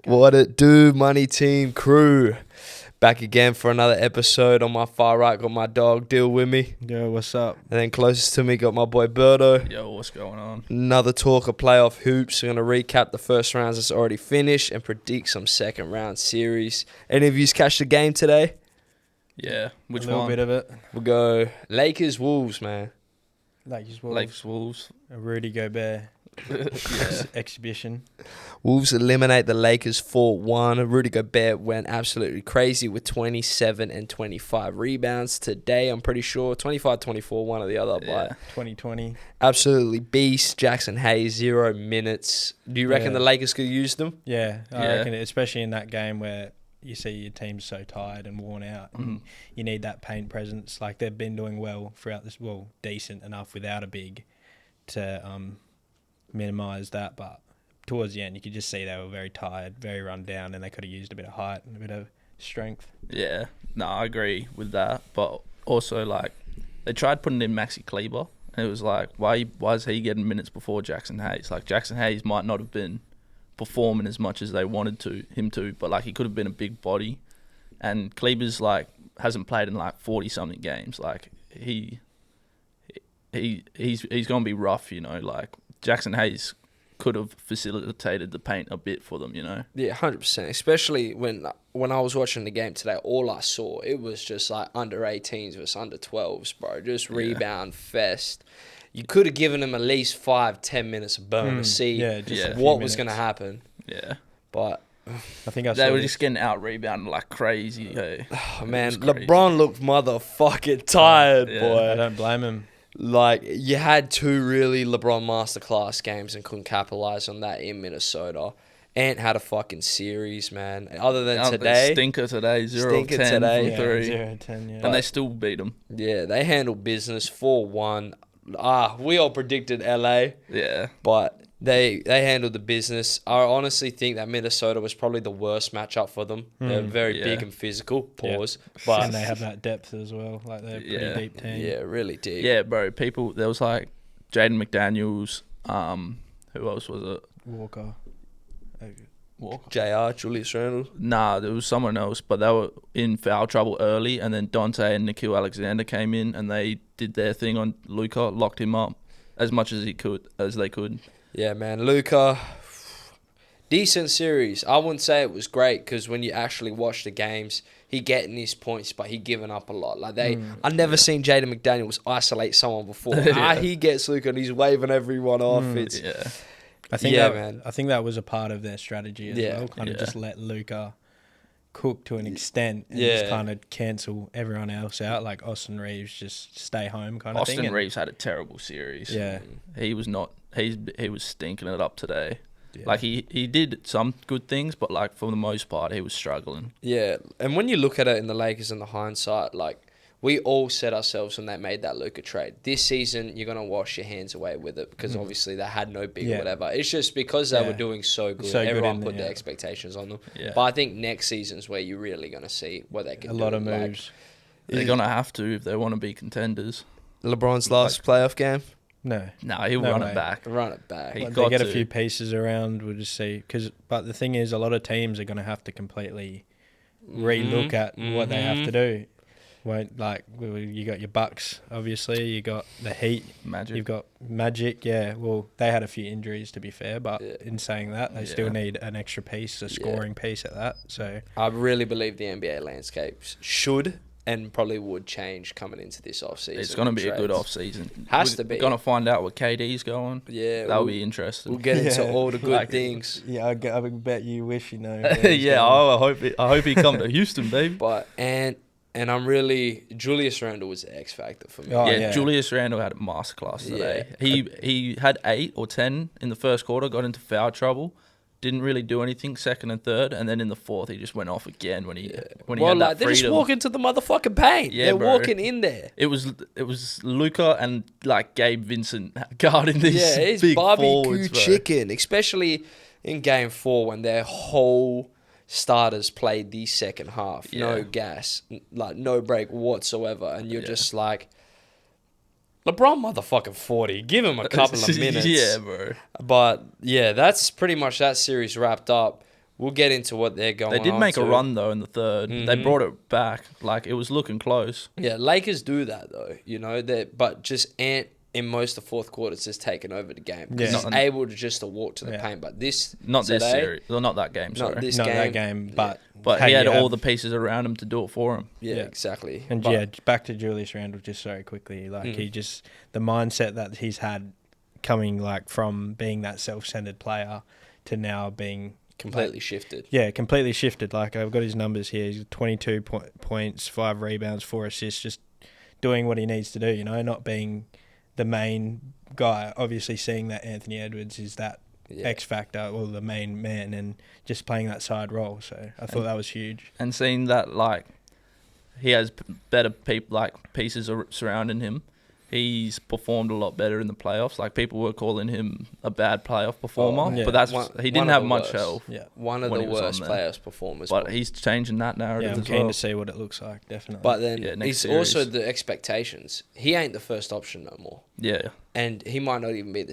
What it do, Money Team crew? Back again for another episode. On my far right, got my dog, Deal with me. Yo, what's up? And then closest to me, got my boy, Birdo. Yo, what's going on? Another talk of playoff hoops. We're going to recap the first rounds that's already finished and predict some second round series. Any of you catch the game today? Yeah, which a little one? bit of it. We'll go Lakers, Wolves, man. Lakers, Wolves. Lakers, Wolves. A Rudy Gobert Yeah. exhibition. Wolves eliminate the Lakers 4-1. Rudy Gobert went absolutely crazy with 27 and 25 rebounds today, I'm pretty sure. 25, 24, one or the other. Yeah. But 2020. absolutely beast. Jackson Hayes, 0 minutes. Do you reckon Yeah. the Lakers could use them? Yeah, I Yeah. reckon, especially in that game where you see your team's so tired and worn out, and you need that paint presence. Like, they've been doing well throughout this, well, decent enough without a big to minimise that, but towards the end you could just see they were very tired, very run down, and they could have used a bit of height and a bit of strength. Yeah. No, I agree with that. But also, like, they tried putting in Maxi Kleber, and it was like, why is he getting minutes before Jackson Hayes? Like, Jackson Hayes might not have been performing as much as they wanted him to, but, like, he could have been a big body. And Kleber's, like, hasn't played in, like, 40-something games. Like, he's going to be rough, you know. Like, Jackson Hayes could have facilitated the paint a bit for them, you know. Yeah, 100%. Especially when I was watching the game today, all I saw, it was just like under 18s versus under 12s, bro. Just rebound fest. You could have given them at least 5-10 minutes of burn to see what was going to happen. Yeah. But I think they were just getting out-rebounded like crazy. Hey. oh, man, It was crazy. LeBron looked motherfucking tired, Yeah. boy. I don't blame him. Like, you had two really LeBron masterclass games and couldn't capitalize on that in Minnesota. Ant had a fucking series, man. Other than today. Stinker today, 0 Stinker of 10 today. from 3. 0-10, yeah. And they still beat them. Yeah, they handled business 4-1. We all predicted LA, Yeah. but they handled the business. I honestly think that Minnesota was probably the worst matchup for them. They're very big and physical. Pause. But And they have that depth as well. Like, they're a pretty deep team. yeah, really deep. Yeah, bro. There was like Jaden McDaniels. Who else was it? Walker. JR, Julius Randle. Nah, there was someone else, but they were in foul trouble early, and then Dante and Nikhil Alexander came in, and they did their thing on Luka, locked him up as much as they could. Yeah, man. Luka, decent series. I wouldn't say it was great because when you actually watch the games, he getting his points, but he giving up a lot. Like I never seen Jaden McDaniels isolate someone before. He gets Luka and he's waving everyone off. It's I think man. I think that was a part of their strategy as well. Kind of just let Luka cook to an extent and just kind of cancel everyone else out. Like Austin Reeves, just stay home kind of thing. Austin Reeves had a terrible series. Yeah. He was not. He was stinking it up today. Yeah. Like he did some good things, but like for the most part, he was struggling. Yeah, and when you look at it in the Lakers in the hindsight, like we all set ourselves when they made that Luka trade. This season, you're gonna wash your hands away with it because obviously they had no big or whatever. It's just because they were doing so good. Everyone put their expectations on them. Yeah. But I think next season's where you're really gonna see what they can A do. lot of moves. They're gonna have to if they want to be contenders. LeBron's last playoff game, No. Nah, he'll No run way. it back. run it back. He Like, got they get a to. few pieces around. We'll just see. But the thing is, a lot of teams are going to have to completely relook at what they have to do. You got your Bucks, obviously. You got the Heat. Magic. You've got Magic. Yeah, well, they had a few injuries, to be fair. But in saying that, they still need an extra piece, a scoring piece at that. So I really believe the NBA landscape should and probably would change coming into this offseason. It's going to be a good Trades. off-season. Has to be. We're going to find out where KD's going. Yeah, That'll be interesting. We'll get into all the good Like- things. yeah, I bet you wish you know. I hope he come to Houston, baby. But and I'm really Julius Randle was the X factor for me. Oh, yeah, yeah. Julius Randle had a masterclass today. He had 8 or 10 in the first quarter, got into foul trouble, didn't really do anything second and third, and then in the fourth he just went off again when he had that they just freedom. walk into the motherfucking paint. Yeah, They're bro. walking in there. It was Luka and like Gabe Vincent guarding these Yeah, it's big barbecue forwards, bro. chicken, especially in Game 4 when their whole starters played the second half. No gas, like no break whatsoever, and you're just like, LeBron motherfucking 40. Give him a couple of minutes. Yeah, bro. But yeah, that's pretty much that series wrapped up. we'll get into what they're going on. They did make a to. run though in the third. They Mhm. brought it back. Like, it was looking close. Yeah, Lakers do that though, but just Ant in most of the fourth quarters has taken over the game. Yeah. He's Not- able to just to walk to the Yeah. paint, but this Not this today, series. Well, not that game, sorry. Not this Not game. that game, but But he had you all have- the pieces around him to do it for him. Yeah, Yeah. exactly. And But- yeah, back to Julius Randle just very quickly. Like he just the mindset that he's had coming like from being that self-centered player to now being completely shifted. Yeah, completely shifted. Like I've got his numbers here. He's 22 points, 5 rebounds, 4 assists, just doing what he needs to do, not being the main guy. Obviously seeing that Anthony Edwards is that X factor or the main man and just playing that side role. So I thought that was huge. And seeing that, like, he has better pieces surrounding him. He's performed a lot better in the playoffs. Like, people were calling him a bad playoff performer, yeah. but he didn't have the much worst. help. Yeah. One of when the he was on worst there. players performers. But he's changing that narrative Yeah, I'm as keen well. to see what it looks like, definitely. But then next it's series. also the expectations. He ain't the first option no more. Yeah. And he might not even be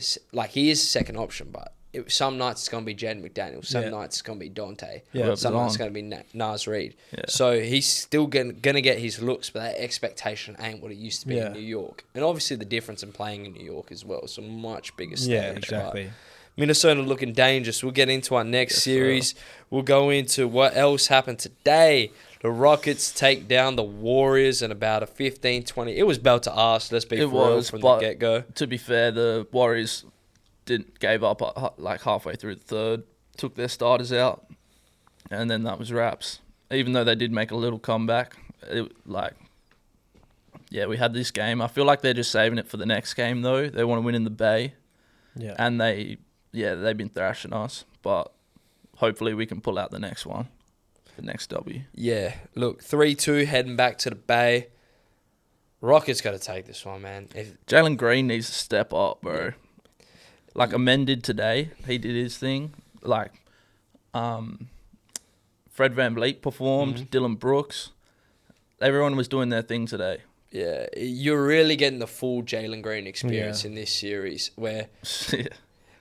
he is second option, but some nights it's going to be Jaden McDaniels. Some Yeah. nights it's going to be Dante. Yeah. Some nights it's on. going to be Nas Reed. Yeah. So he's still going to get his looks, but that expectation ain't what it used to be Yeah. in New York. And obviously the difference in playing in New York as well. It's a much bigger stage. yeah, but exactly. Minnesota looking dangerous. We'll get into our next Yes, series. We'll go into what else happened today. The Rockets take down the Warriors in about a 15-20. It was belt to ass, let's be It for real was, from the but- get-go. To be fair, the Warriors gave up like halfway through the third, took their starters out, and then that was wraps. Even though they did make a little comeback, we had this game. I feel like they're just saving it for the next game, though. They want to win in the Bay, Yeah. and they've been thrashing us, but hopefully we can pull out the next one, the next W. Yeah, look, 3-2 heading back to the Bay. Rockets got to take this one, man. Jalen Green needs to step up, bro. Like, amended today, he did his thing. Like, Fred VanVleet performed, Dylan Brooks. Everyone was doing their thing today. Yeah, you're really getting the full Jalen Green experience in this series where Yeah.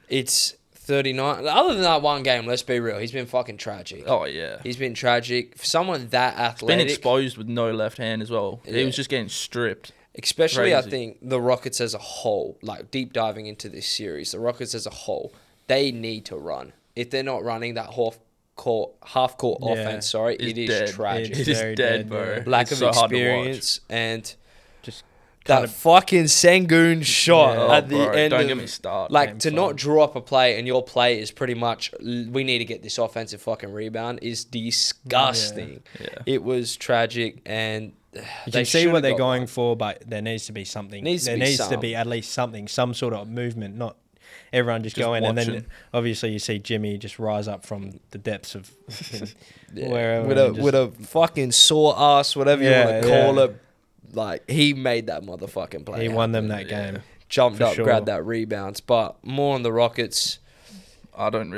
it's 39. Other than that one game, let's be real, he's been fucking tragic. Oh, yeah. He's been tragic. For someone that Been athletic, exposed with no left hand as well. He Yeah. was just getting stripped. especially I Crazy. think the Rockets as a whole, like deep diving into this series, the Rockets as a whole, they need to run. If they're not running that half court Yeah. offense, It's it is dead. tragic. It's Very dead, dead, bro. yeah. Lack It's of so hard to watch. experience and Just that fucking Sengun shot Yeah. at the bro, end. don't of, get me started. Like Game to five. not draw up a play and your play is pretty much we need to get this offensive fucking rebound is disgusting. Yeah. It was tragic and you can see what they're going for, but there needs to be something. Needs to there be needs to some. be at least something, some sort of movement, not everyone just Just going. And then watching. obviously you see Jimmy just rise up from the depths of Yeah. wherever. with and just- a fucking sore ass, whatever you Yeah, want to call yeah. it. Like he made that motherfucking play. he won them happen. that game. Jumped for up, sure. grabbed that rebounds. But more on the Rockets. I don't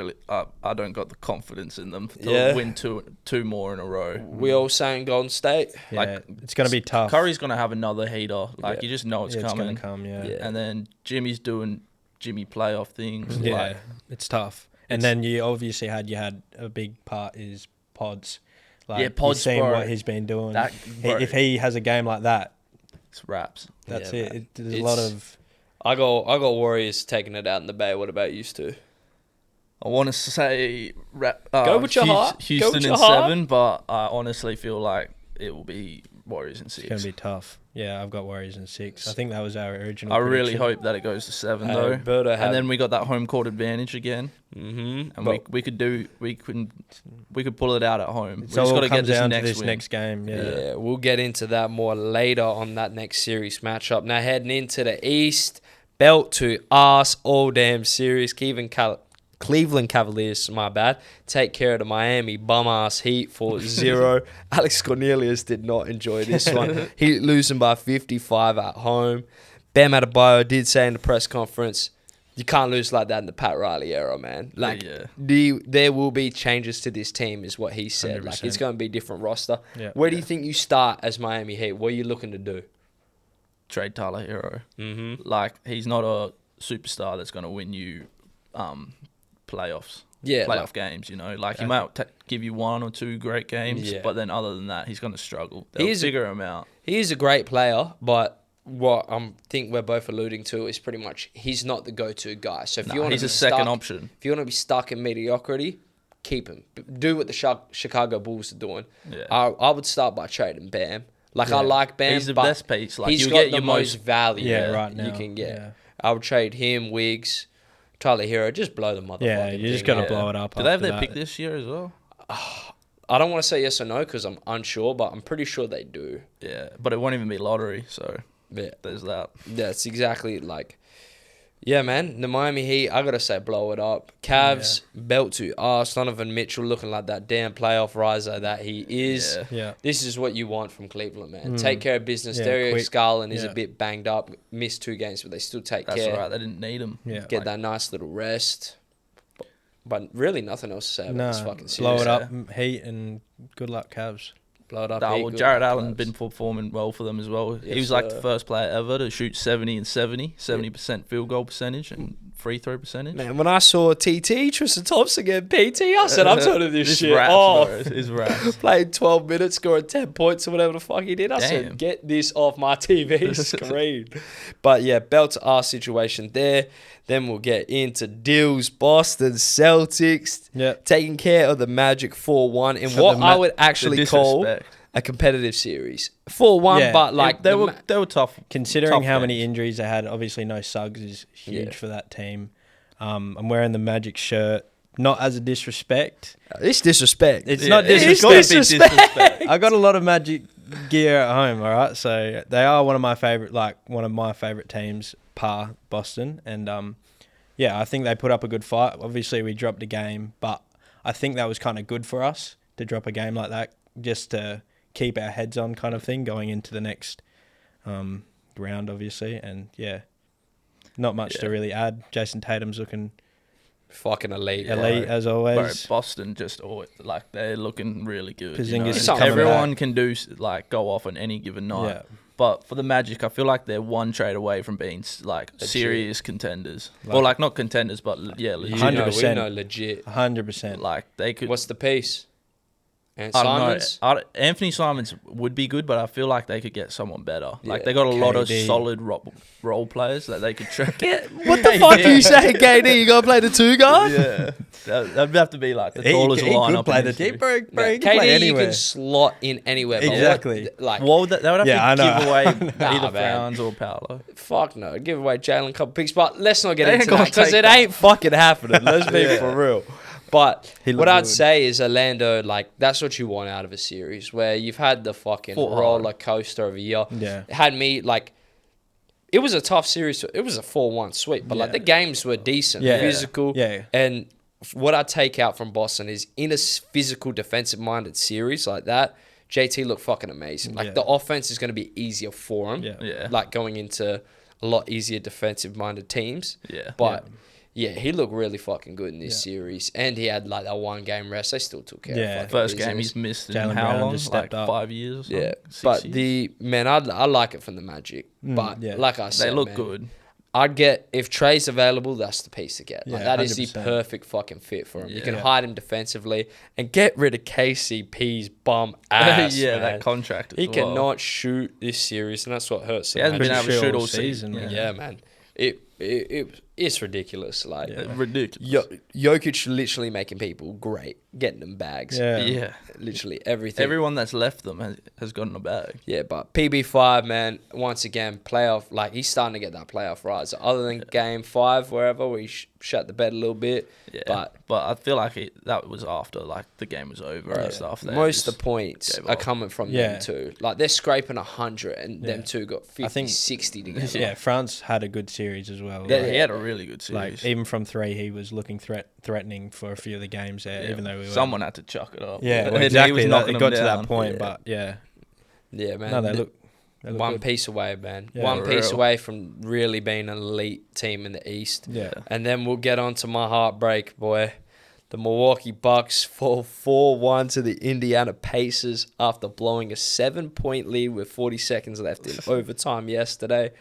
got the confidence in them to Yeah. win two more in a row. We all saying Golden State. Yeah, Like, it's going to be tough. Curry's going to have another heater. Like, Yeah. you just know it's Yeah, it's coming. going to come. Yeah, Yeah. And then Jimmy's doing Jimmy playoff things. Yeah, Like, it's tough. And then you obviously had a big part is Pods. Like, Yeah, Pods, you've seen bro. what he's been doing. That- bro. If he has a game like that, it's raps. that's Yeah, it. man. There's a lot It's- of I got Warriors taking it out in the Bay. What about you two? I want to say Go with your heart. Go Houston with in your heart. 7, but I honestly feel like it will be Warriors in 6. it's going to be tough. Yeah, I've got Warriors in 6. I think that was our original. I really prediction. hope that it goes to 7 Hey, though. Berto had- And then we got that home court advantage again, Mm-hmm. and we could pull it out at home. It We just all got to get comes this down to next this win. next game. Yeah. Yeah. We'll get into that more later on that next series matchup. Now heading into the East, belt to ass all damn series. Cleveland Cavaliers, my bad, take care of the Miami bum-ass Heat for 0. Alex Cornelius did not enjoy this one. Heat losing by 55 at home. Bam Adebayo did say in the press conference, you can't lose like that in the Pat Riley era, man. Like, Yeah. there will be changes to this team, is what he said. Like, it's 100%. going to be a different roster. Yeah. Where do you think you start as Miami Heat? What are you looking to do? Trade Tyler Hero. Mm-hmm. Like, he's not a superstar that's going to win you playoffs. Yeah, playoff like, games. You know, like he might give you 1 or 2 great games, but then other than that, he's going to struggle. They'll figure him out. He is a great player, but what I think we're both alluding to is pretty much he's not the go-to guy. So if you want he's to a second option. If you want to be stuck in mediocrity, keep him. Do what the Chicago Bulls are doing. Yeah. I would start by trading Bam. Like, I like Bam, He's the but best piece. Like, he's you got get the your most most value right now. you can get. Yeah. I would trade him, Wiggs, Tyler Hero. Just blow the motherfucking Yeah, you just got to blow it up. Do they have after their that. pick this year as well? I don't want to say yes or no because I'm unsure, but I'm pretty sure they do. Yeah, but it won't even be lottery, so Yeah. there's that. That's exactly like, yeah, man. The Miami Heat, I gotta say, blow it up. Cavs, belt to arse. Donovan Mitchell looking like that damn playoff riser that he is. Yeah. This is what you want from Cleveland, man. Take care of business. Yeah, Derek quick. Scarlin is a Yeah. bit banged up, missed 2 games, but they still take That's care. all right. They didn't need him. Yeah. Get that nice little rest. But really, nothing else to say about this fucking series. Blow it up, Heat, and good luck, Cavs. Blow it up. Nah, Heat, well, good Jared luck, Allen Cavs. been performing well for them as well. Yes, he was like sir. the first player ever to shoot 70% field goal percentage and free throw percentage. Man, when I saw TT, Tristan Thompson get PT, I said, I'm turning this shit raps, off. bro. It's raps. Played 12 minutes, scored 10 points or whatever the fuck he did. I Damn. said, get this off my TV screen. But yeah, belt to our situation there. Then we'll get into deals. Boston Celtics taking care of the Magic 4-1 in what I would actually call a competitive series. 4-1, but like they were tough. Considering tough how games. many injuries they had, obviously no Suggs is huge for that team. I'm wearing the Magic shirt, not as a disrespect. It's disrespect. It's not disrespect. I got a lot of Magic gear at home, all right? So they are one of my favorite teams, Boston. And I think they put up a good fight. Obviously, we dropped a game, but I think that was kind of good for us to drop a game like that, just to keep our heads on kind of thing going into the next round, obviously. And not much to really add. Jason Tatum's looking fucking elite as always. Bro, Boston just always, like, they're looking really good. Porzingis is coming Everyone back. can do like go off on any given night. Yeah. But for the Magic, I feel like they're one trade away from being like serious contenders. Well, like not contenders, but legit. 100%. We know legit. 100%. Like they could. What's the piece? And I don't Simons? know. Anthony Simons would be good, but I feel like they could get someone better. Like they got a lot of KD. solid role players that they could track. What the fuck are you saying, KD? You gonna play the 2 guard? Yeah, that'd have to be like the tallest lineup. He could play in the history. deep bro. He KD, can play you anywhere. can slot in anywhere. but Exactly. like, Well, they would have to give away Nah, either man. Browns or Paolo. fuck no. Give away Jalen a couple picks, but let's not get They ain't into gonna that because take it that. ain't fucking happening. Let's be for real. But He what looked I'd good. say is Orlando, like, that's what you want out of a series where you've had the fucking Fought hard. roller coaster of a year. Yeah. It had me, like, it was a tough series. It was a 4-1 sweep, but, like, the games were decent, physical. Yeah. And what I take out from Boston is in a physical, defensive-minded series like that, JT looked fucking amazing. Like, the offense is going to be easier for him. Yeah. Like, going into a lot easier defensive-minded teams. Yeah. But... Yeah, he looked really fucking good in this series. And he had, like, that 1 game rest. They still took care of fucking First game business. he's missed in Jalen how Brown long? just Like stepped up. 5 years or something? Yeah. 6 But years? I like it from the Magic. But, like I said, They look man, good. I'd get, if Trey's available, that's the piece to get. Like, Yeah, that is the 100%. perfect fucking fit for him. You can Yeah. hide him defensively and get rid of KCP's bum ass. Yeah, man. that contract as He well. cannot shoot this series, and that's what hurts. He hasn't been able to shoot all season, season. man. Yeah, man. It's ridiculous. Like, Ridiculous. Jokic literally making people great, getting them bags. Yeah. Literally everything. Everyone that's left them has gotten a bag. Yeah, but PB5, man, once again, playoff, like, he's starting to get that playoff rise. So other than game 5, wherever, we shut the bed a little bit. Yeah. But I feel like that was after, like, the game was over and stuff. They Most of just the points gave are up. coming from Yeah. them two. Like, they're scraping 100, and them two got 50, I think- 60 together. Yeah, France had a good series as well. Yeah, Like, he had a really good series. like even from 3, he was looking threatening for a few of the games there, even though we were... Someone had to chuck it up. Yeah, well, And he exactly. was It knocking got them to down. that point, Yeah. but yeah. Yeah, man. No, they look One good. piece away, man. Yeah. One For piece real. away from really being an elite team in the East. Yeah. And then we'll get on to my heartbreak, boy. The Milwaukee Bucks fall 4-1 to the Indiana Pacers after blowing a 7-point lead with 40 seconds left in overtime yesterday.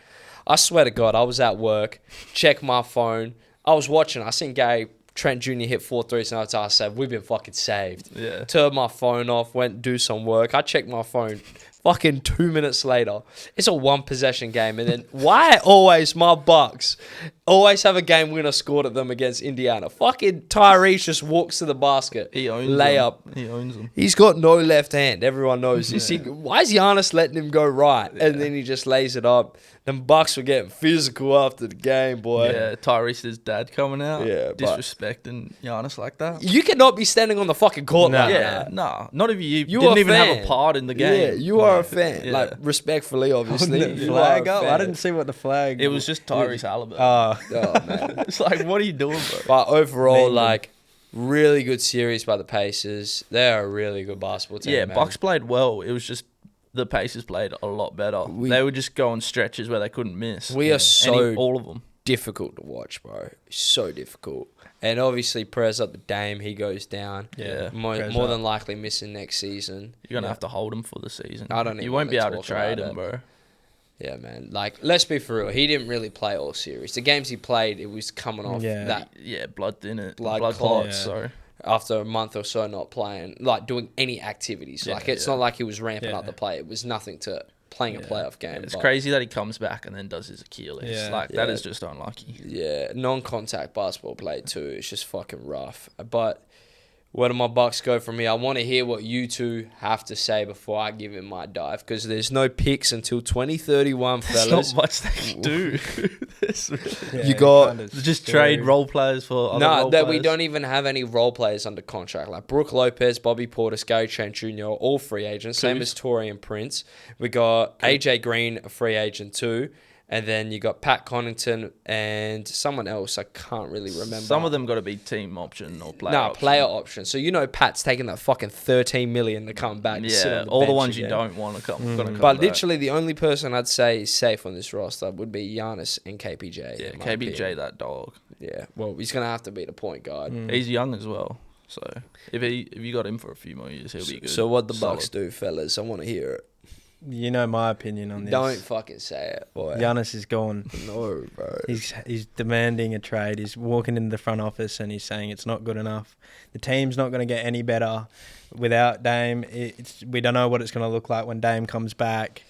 I swear to God, I was at work, checked my phone. I was watching. I seen Gary Trent Jr. hit 4 threes, and I said, we've been fucking saved. Yeah. Turned my phone off, went do some work. I checked my phone. Fucking 2 minutes later, it's a 1-possession game. And then why always my Bucks always have a game winner scored at them against Indiana? Fucking Tyrese just walks to the basket. He owns layup. them. He owns them. He's got no left hand. Everyone knows. You see, why is Giannis letting him go right? And then he just lays it up. Them Bucks were getting physical after the game, boy. Yeah, Tyrese's dad coming out. Yeah, but- disrespecting Giannis like that. You cannot be standing on the fucking court like Yeah, that. nah. Not if you You didn't are a even have fan. a part in the game. Yeah, you are a fan. Yeah. Like, respectfully, obviously. Holding the You flag are a up. I fan. didn't see what the flag. It was just Tyrese Halliburton. Oh, man. It's like, what are you doing, bro? But overall, Man. like, really good series by the Pacers. They're a really good basketball team, Yeah, man. Bucks played well. It was just the Pacers played a lot better. They were just going stretches where they couldn't miss. We are so all of them. difficult to watch, bro. So difficult. And obviously, prayers up the Dame. He goes down. Yeah, More prayers than up. likely missing next season. You're gonna have to hold him for the season. I don't even You won't be wanna able to talk trade about him, it. bro. Yeah, man. Like, let's be for real. He didn't really play all series. The games he played, it was coming off Yeah. that Yeah, blood in it. Blood Blood clots. clots. So after a month or so not playing, like doing any activities. Yeah, like, it's yeah. not like he was ramping Yeah. up the play. It was nothing to playing a playoff game. it's but- crazy that he comes back and then does his Achilles. Yeah. Like that Yeah. is just unlucky. Yeah, non-contact basketball play too. It's just fucking rough. But where do my Bucks go from here? I want to hear what you two have to say before I give him my dive, because there's no picks until 2031, There's fellas. not much they can do. Yeah, You got- kinda Just scary. trade role players for other No, role that we players. don't even have any role players under contract. Like Brooke Lopez, Bobby Portis, Gary Trent Jr., all free agents. Same Coos. as Torian Prince. We got AJ Green, a free agent too. And then you got Pat Connaughton and someone else. I can't really remember. Some of them got to be team option or player. No, option. player option. So you know Pat's taking that fucking 13 million to come back. To sit Yeah, on all the bench ones you again. don't want to come. Gonna come But back. literally, the only person I'd say is safe on this roster would be Giannis and KPJ. yeah, in my KBJ opinion. that dog. Yeah, well, he's gonna have to be the point guard. He's young as well, so if you got him for a few more years, he'll be good. So what the Solid. Bucks do, fellas? I want to hear it. You know my opinion on this. Don't fucking say it, boy. Giannis is gone. No, bro. He's demanding a trade. He's walking into the front office and he's saying it's not good enough. The team's not going to get any better without Dame. We don't know what it's going to look like when Dame comes back.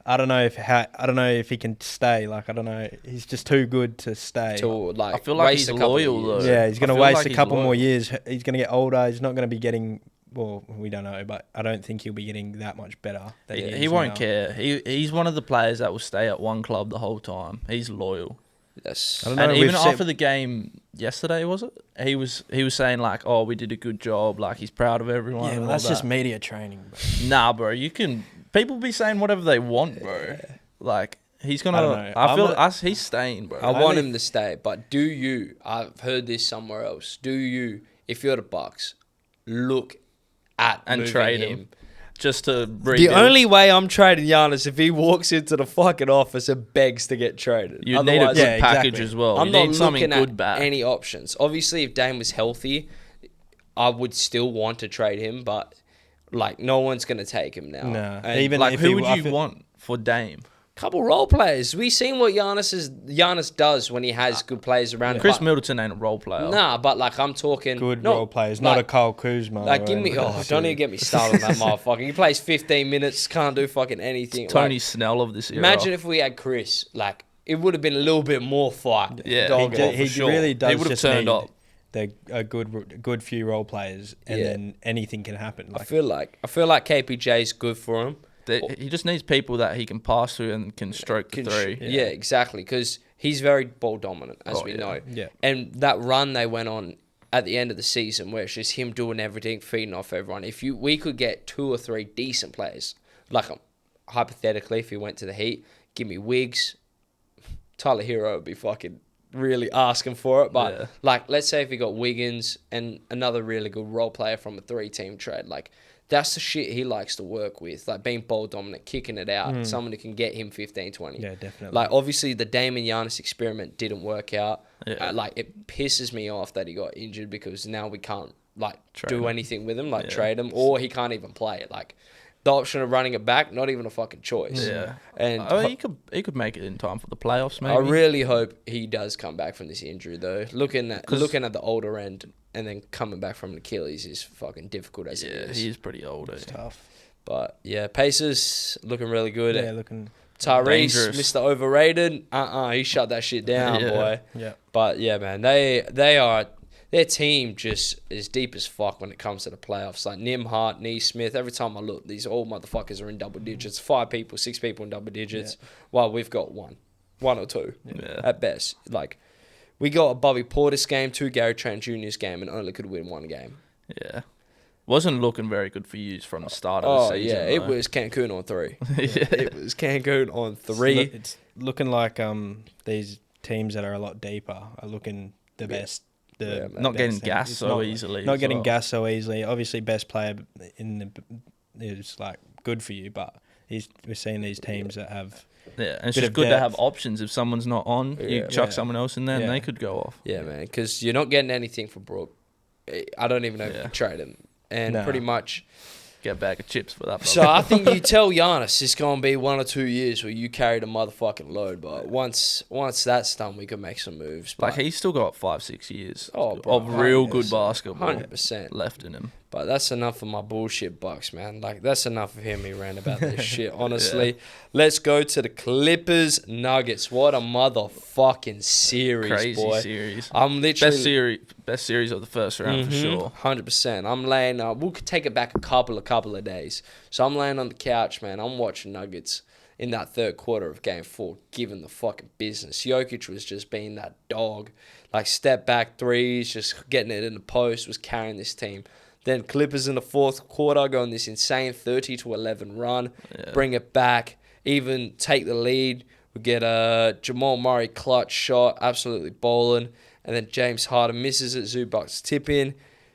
I don't know if he can stay. Like, I don't know. He's just too good to stay. To, like, I feel like waste he's a couple of loyal, years. though. Yeah, he's going I to feel waste like a he's couple more loyal. years. He's going to get older. He's not going to be getting. Well, we don't know, but I don't think he'll be getting that much better. Than Yeah, he he is won't now. care. He's one of the players that will stay at one club the whole time. He's loyal. Yes. I don't know. And we've even seen- after the game yesterday, was it? He was saying like, "Oh, we did a good job. Like he's proud of everyone." Yeah, and well, all that's just that. media training, bro. Nah, bro. You can people be saying whatever they want, bro. Like he's gonna. I don't know. I feel I'm a- us. He's staying, bro. I want him to stay, but do you? I've heard this somewhere else. Do you, if you're the Bucks, look at and moving trade him just to The rebuild. only way I'm trading Giannis if he walks into the fucking office and begs to get traded. You need a Otherwise, good Yeah, package exactly. as well. I'm you not need something looking good at back. any options. Obviously, if Dame was healthy, I would still want to trade him, but like no one's gonna take him now. Nah, And, even like if who he- would I you feel- want for Dame? couple role players. We seen what Giannis does when he has good players around him. Chris but- Middleton ain't a role player. Nah, but like I'm talking Good no, role players, not a like- Kyle Kuzma. Like, or give me. anything Oh, like don't that. even get me started on that motherfucker. He plays 15 minutes, can't do fucking anything. Tony Like, Snell of this era. imagine if we had Chris. Like, it would have been a little bit more fight. Yeah. Dog He off. for He sure. really He does would've just turned need up. a good few role players, and Yeah. then anything can happen. I Like, feel like KPJ's good for him. He just needs people that he can pass through and can stroke the three. Yeah, exactly. Because he's very ball dominant, as Oh, we yeah. know. Yeah. And that run they went on at the end of the season, where it's just him doing everything, feeding off everyone. We could get 2 or 3 decent players, like hypothetically, if he went to the Heat, give me Wiggs, Tyler Hero would be fucking really asking for it. But Yeah. like, let's say if he got Wiggins and another really good role player from a 3-team trade, like. That's the shit he likes to work with, like being ball dominant, kicking it out, someone who can get him 15, 20. yeah, definitely. Like, obviously, the Damon Giannis experiment didn't work out. Yeah. Like, it pisses me off that he got injured because now we can't, like, Trade do him. anything with him, like, Yeah. trade him, or he can't even play it. Like, the option of running it back, not even a fucking choice. Yeah. And He could make it in time for the playoffs, maybe. I really hope he does come back from this injury, though. Looking at the older end and then coming back from an Achilles is fucking difficult as it is. He is pretty old. It's tough. But yeah, Pacers looking really good. Yeah, looking Tyrese, dangerous. Mr. Overrated. He shut that shit down, Yeah. boy. Yeah. But yeah, man, their team just is deep as fuck when it comes to the playoffs. Like Nimhart, Neesmith, every time I look, these all motherfuckers are in double digits. 5 people, 6 people in double digits. Yeah. While we've got one or two Yeah. at best. Like we got a Bobby Portis game, 2 Gary Trent Jr.'s game, and only could win 1 game. Yeah. Wasn't looking very good for you from the start of the season. Yeah, though. it was Cancun on 3. Yeah. It was Cancun on 3. It's looking like these teams that are a lot deeper are looking the best. Yeah, man. Not getting best thing. gassed It's so easily. Not as getting well. gassed so easily. Obviously, best player in the is like good for you, but we're seeing these teams that have. Yeah, and it's Bit just of good to depth. have options. If someone's not on, you Yeah. chuck Yeah. someone else in there and Yeah. they could go off. Yeah, man, because you're not getting anything for Brook. I don't even know if you Yeah. can trade him. And No. pretty much. Get a bag of chips for that. So I think you tell Giannis it's going to be 1 or 2 years where you carry the motherfucking load. But once that's done, we can make some moves. But, Like he's still got 5-6 years Oh, bro, of real good 100%, basketball 100%. left in him. But that's enough of my bullshit Bucks, man. Like, that's enough of hearing me rant about this shit, honestly. Let's go to the Clippers Nuggets. What a motherfucking series, Crazy boy. series. I'm literally... Best series of the first round for sure. 100%. I'm laying... we'll take it back a couple of days. So I'm laying on the couch, man. I'm watching Nuggets in that third quarter of Game 4, giving the fucking business. Jokic was just being that dog. Like, step back threes, just getting it in the post, was carrying this team. Then Clippers in the fourth quarter go on this insane 30-11 run, bring it back, even take the lead. We get a Jamal Murray clutch shot, absolutely bowling, and then James Harden misses it, Zubac's tip in.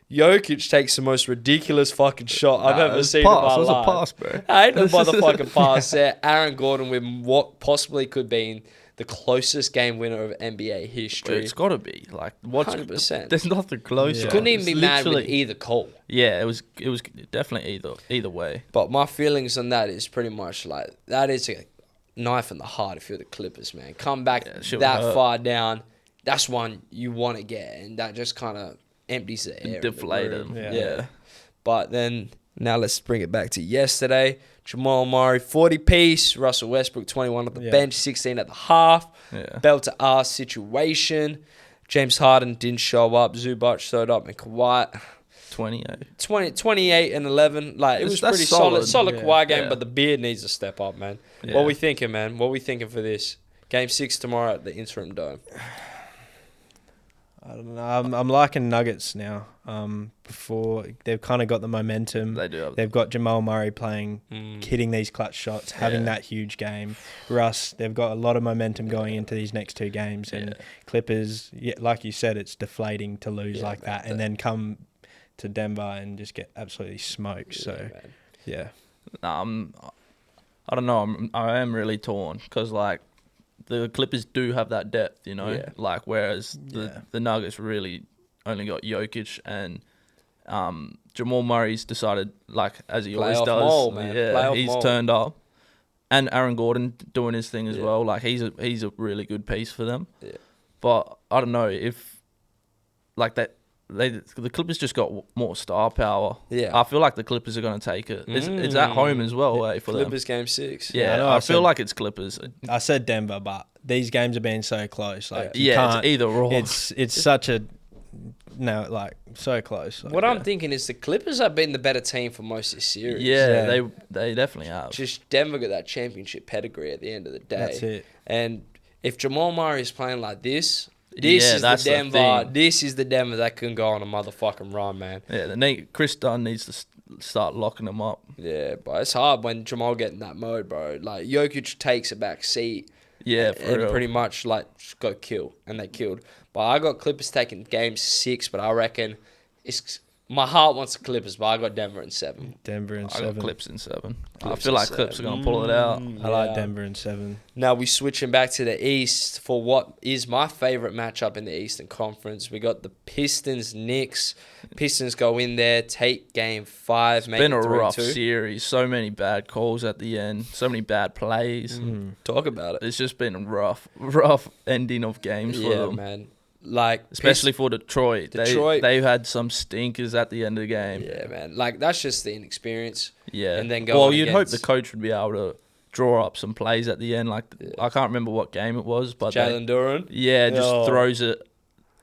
Jokic takes the most ridiculous fucking shot I've ever seen in my It was life. a pass, bro. Ain't no motherfucking pass there. Aaron Gordon with what possibly could be the closest game winner of NBA history. It's got to be like what's 100%. There's nothing closer. Yeah. Couldn't even be It's mad with literally- either call. Yeah, it was definitely either way. But my feelings on that is pretty much like that is a knife in the heart if you're the Clippers, man. Come back Yeah, shit would that hurt. far down, that's one you want to get, and that just kind of empties the air. in the Deflate room. them. Yeah. Yeah. But then now let's bring it back to yesterday. Jamal Murray 40 piece, Russell Westbrook 21 at the Yeah. bench, 16 at the half. Yeah. Bell to ass situation. James Harden didn't show up. Zubac showed up, and Kawhi 28. 28 and 11. Like, it was That's pretty solid. Solid Yeah. Kawhi game, Yeah. but the beard needs to step up, man. Yeah. What we thinking, man? What we thinking for this? Game 6 tomorrow at the Interim Dome. I don't know. I'm liking Nuggets now. Before they've kind of got the momentum. They do. They've got Jamal Murray playing, hitting these clutch shots, having Yeah. that huge game. Russ, they've got a lot of momentum going into these next 2 games. And Yeah. Clippers, like you said, it's deflating to lose Yeah, like man, that and then come to Denver and just get absolutely smoked. So, man. yeah. I don't know. I am really torn because like the Clippers do have that depth, you know. Yeah. Like whereas Yeah. the Nuggets really only got Jokic and Jamal Murray's decided like as he always Playoff does. mole, man. Yeah, Playoff he's mole. turned up. And Aaron Gordon doing his thing as Yeah. well. Like he's a really good piece for them. Yeah. But I don't know if like that. The Clippers just got more star power. Yeah. I feel like the Clippers are going to take it. It's at home as well, for them. Clippers game 6. Yeah, I know, I I feel said- like it's Clippers. I said Denver, but these games have been so close. Like, you Yeah, can't, it's either or. It's such a so close. Like, What I'm thinking is the Clippers have been the better team for most of this series. Yeah, Yeah. they definitely have. Just Denver got that championship pedigree at the end of the day. That's it. And if Jamal Murray is playing like this Yeah, is the that's the Denver. thing. This is the Denver that can go on a motherfucking run, man. Yeah, Chris Dunn needs to start locking them up. Yeah, but it's hard when Jamal get in that mode, bro. Like Jokic takes a back seat. Yeah, for and real. pretty much like just go kill, and they killed. But I got Clippers taking game 6, but I reckon it's My heart wants the Clippers, but I got Denver in 7. Denver in I 7. got Clips in 7. I Clips feel in like 7. Clips are going to pull it out. I like Yeah. Denver in 7. Now we switching back to the East for what is my favorite matchup in the Eastern Conference. We got the Pistons, Knicks. Pistons go in there, take game 5, It's make been it a 3-2. rough series. So many bad calls at the end. So many bad plays. Talk about it. It's just been a rough ending of games for Yeah, them. man. Like Especially for Detroit. Detroit- They've had some stinkers at the end of the game. Yeah, man. Like that's just the inexperience. Yeah. And then go well, on you'd hope the against- coach would be able to draw up some plays at the end. Like I can't remember what game it was, but Jalen Duran. just Oh. throws it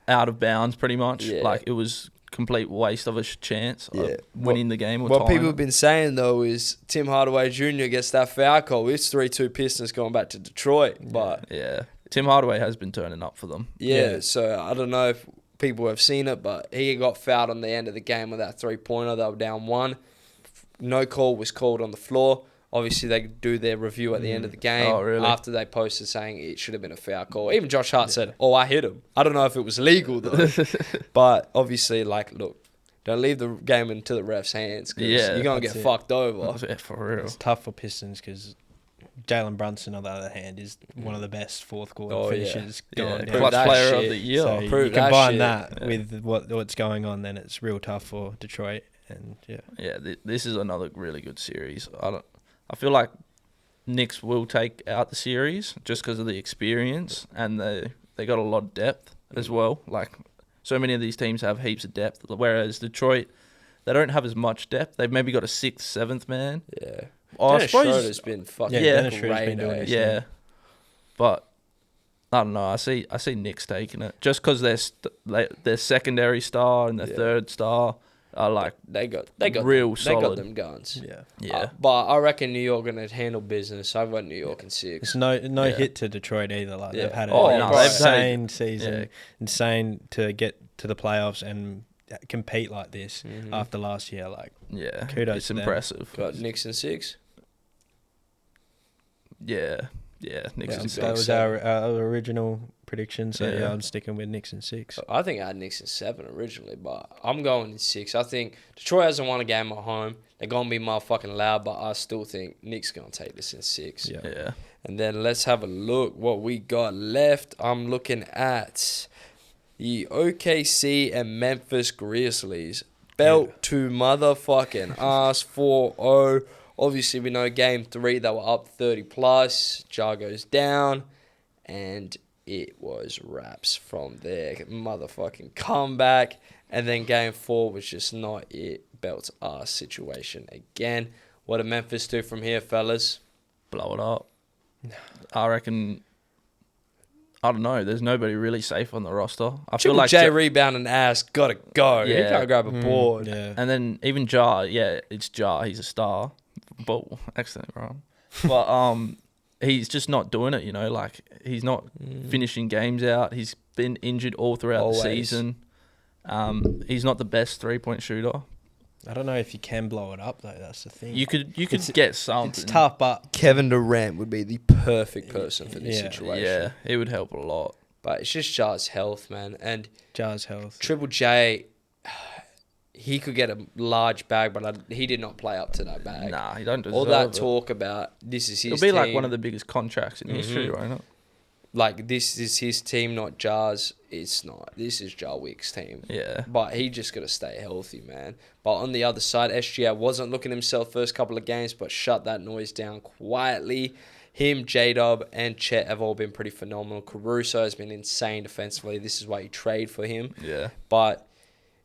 out of bounds pretty much. Yeah. Like it was complete waste of a chance Yeah. of winning the game or What tying people it. have been saying though is Tim Hardaway Jr. gets that foul call. It's 3-2 Pistons going back to Detroit, but Yeah. Tim Hardaway has been turning up for them. yeah, so I don't know if people have seen it, but he got fouled on the end of the game with that 3-pointer. They were down 1. No call was called on the floor. Obviously, they do their review at the end of the game Oh, really? after they posted saying it should have been a foul call. Even Josh Hart said, "Oh, I hit him." I don't know if it was legal though, but obviously, like, look, don't leave the game into the refs' hands because Yeah, you're gonna get that's it. fucked over. Yeah, for real. It's tough for Pistons because Jalen Brunson, on the other hand, is one of the best fourth quarter Oh, yeah. finishers Yeah, going Prove clutch that player shit. of the year. So you Prove that combine shit. that Yeah. with what's going on, then it's real tough for Detroit. And yeah, Yeah, this is another really good series. I feel like Knicks will take out the series just because of the experience, and they got a lot of depth as well. Like so many of these teams have heaps of depth, whereas Detroit, they don't have as much depth. They've maybe got a 6th, 7th man. Yeah, I Dennis suppose. Schroeder's been fucking Yeah, Dennis Schroeder's great. been doing eh? his Yeah, but I don't know. I see Knicks taking it just because their secondary star and their Yeah. third star are like They got real They got solid. them guns. yeah. yeah. But I reckon New York gonna handle business. I've got New York in 6. It's no Yeah. hit to Detroit either. Like Yeah. they've had Oh, an no, they've insane season, yeah. insane to get to the playoffs and compete like this Mhm. after last year. Like Yeah, Kudos it's to them. impressive. Got Knicks in 6. Yeah, Knicks yeah, is a that big was seven. our original prediction. So Yeah. yeah, I'm sticking with Knicks in 6. I think I had Knicks in 7 originally, but I'm going in 6. I think Detroit hasn't won a game at home. They're gonna be motherfucking loud, but I still think Knicks gonna take this in 6. Yeah. Yeah. And then let's have a look what we got left. I'm looking at the OKC and Memphis Grizzlies. Belt to motherfucking ass 4-0. Obviously, we know game 3, they were up 30 plus. Jar goes down. And it was wraps from there. Motherfucking comeback. And then game 4 was just not it. Belt's ass situation again. What did Memphis do from here, fellas? Blow it up. I reckon. I don't know. There's nobody really safe on the roster. I feel Triple like J rebound and ass gotta go. He Yeah. can't grab a board. Yeah. and then even Jar, yeah, it's Jar. He's a star, but accidentally wrong. But he's just not doing it. You know, like he's not finishing games out. He's been injured all throughout Always. the season. He's not the best 3-point shooter. I don't know if you can blow it up though. That's the thing. You could It's- get something. It's tough, but Kevin Durant would be the perfect person for this Yeah. situation. Yeah, it would help a lot. But it's just Jar's health, man. And Jar's health. Triple J, he could get a large bag, but he did not play up to that bag. Nah, he don't deserve All that it. talk about this is his It'll be like team. one of the biggest contracts in history, right? Now. Like, this is his team, not Jar's. It's not. This is Jar Wick's team. Yeah. But he just got to stay healthy, man. But on the other side, SGA wasn't looking himself first couple of games, but shut that noise down quietly. Him, J-Dub, and Chet have all been pretty phenomenal. Caruso has been insane defensively. This is why you trade for him. Yeah. But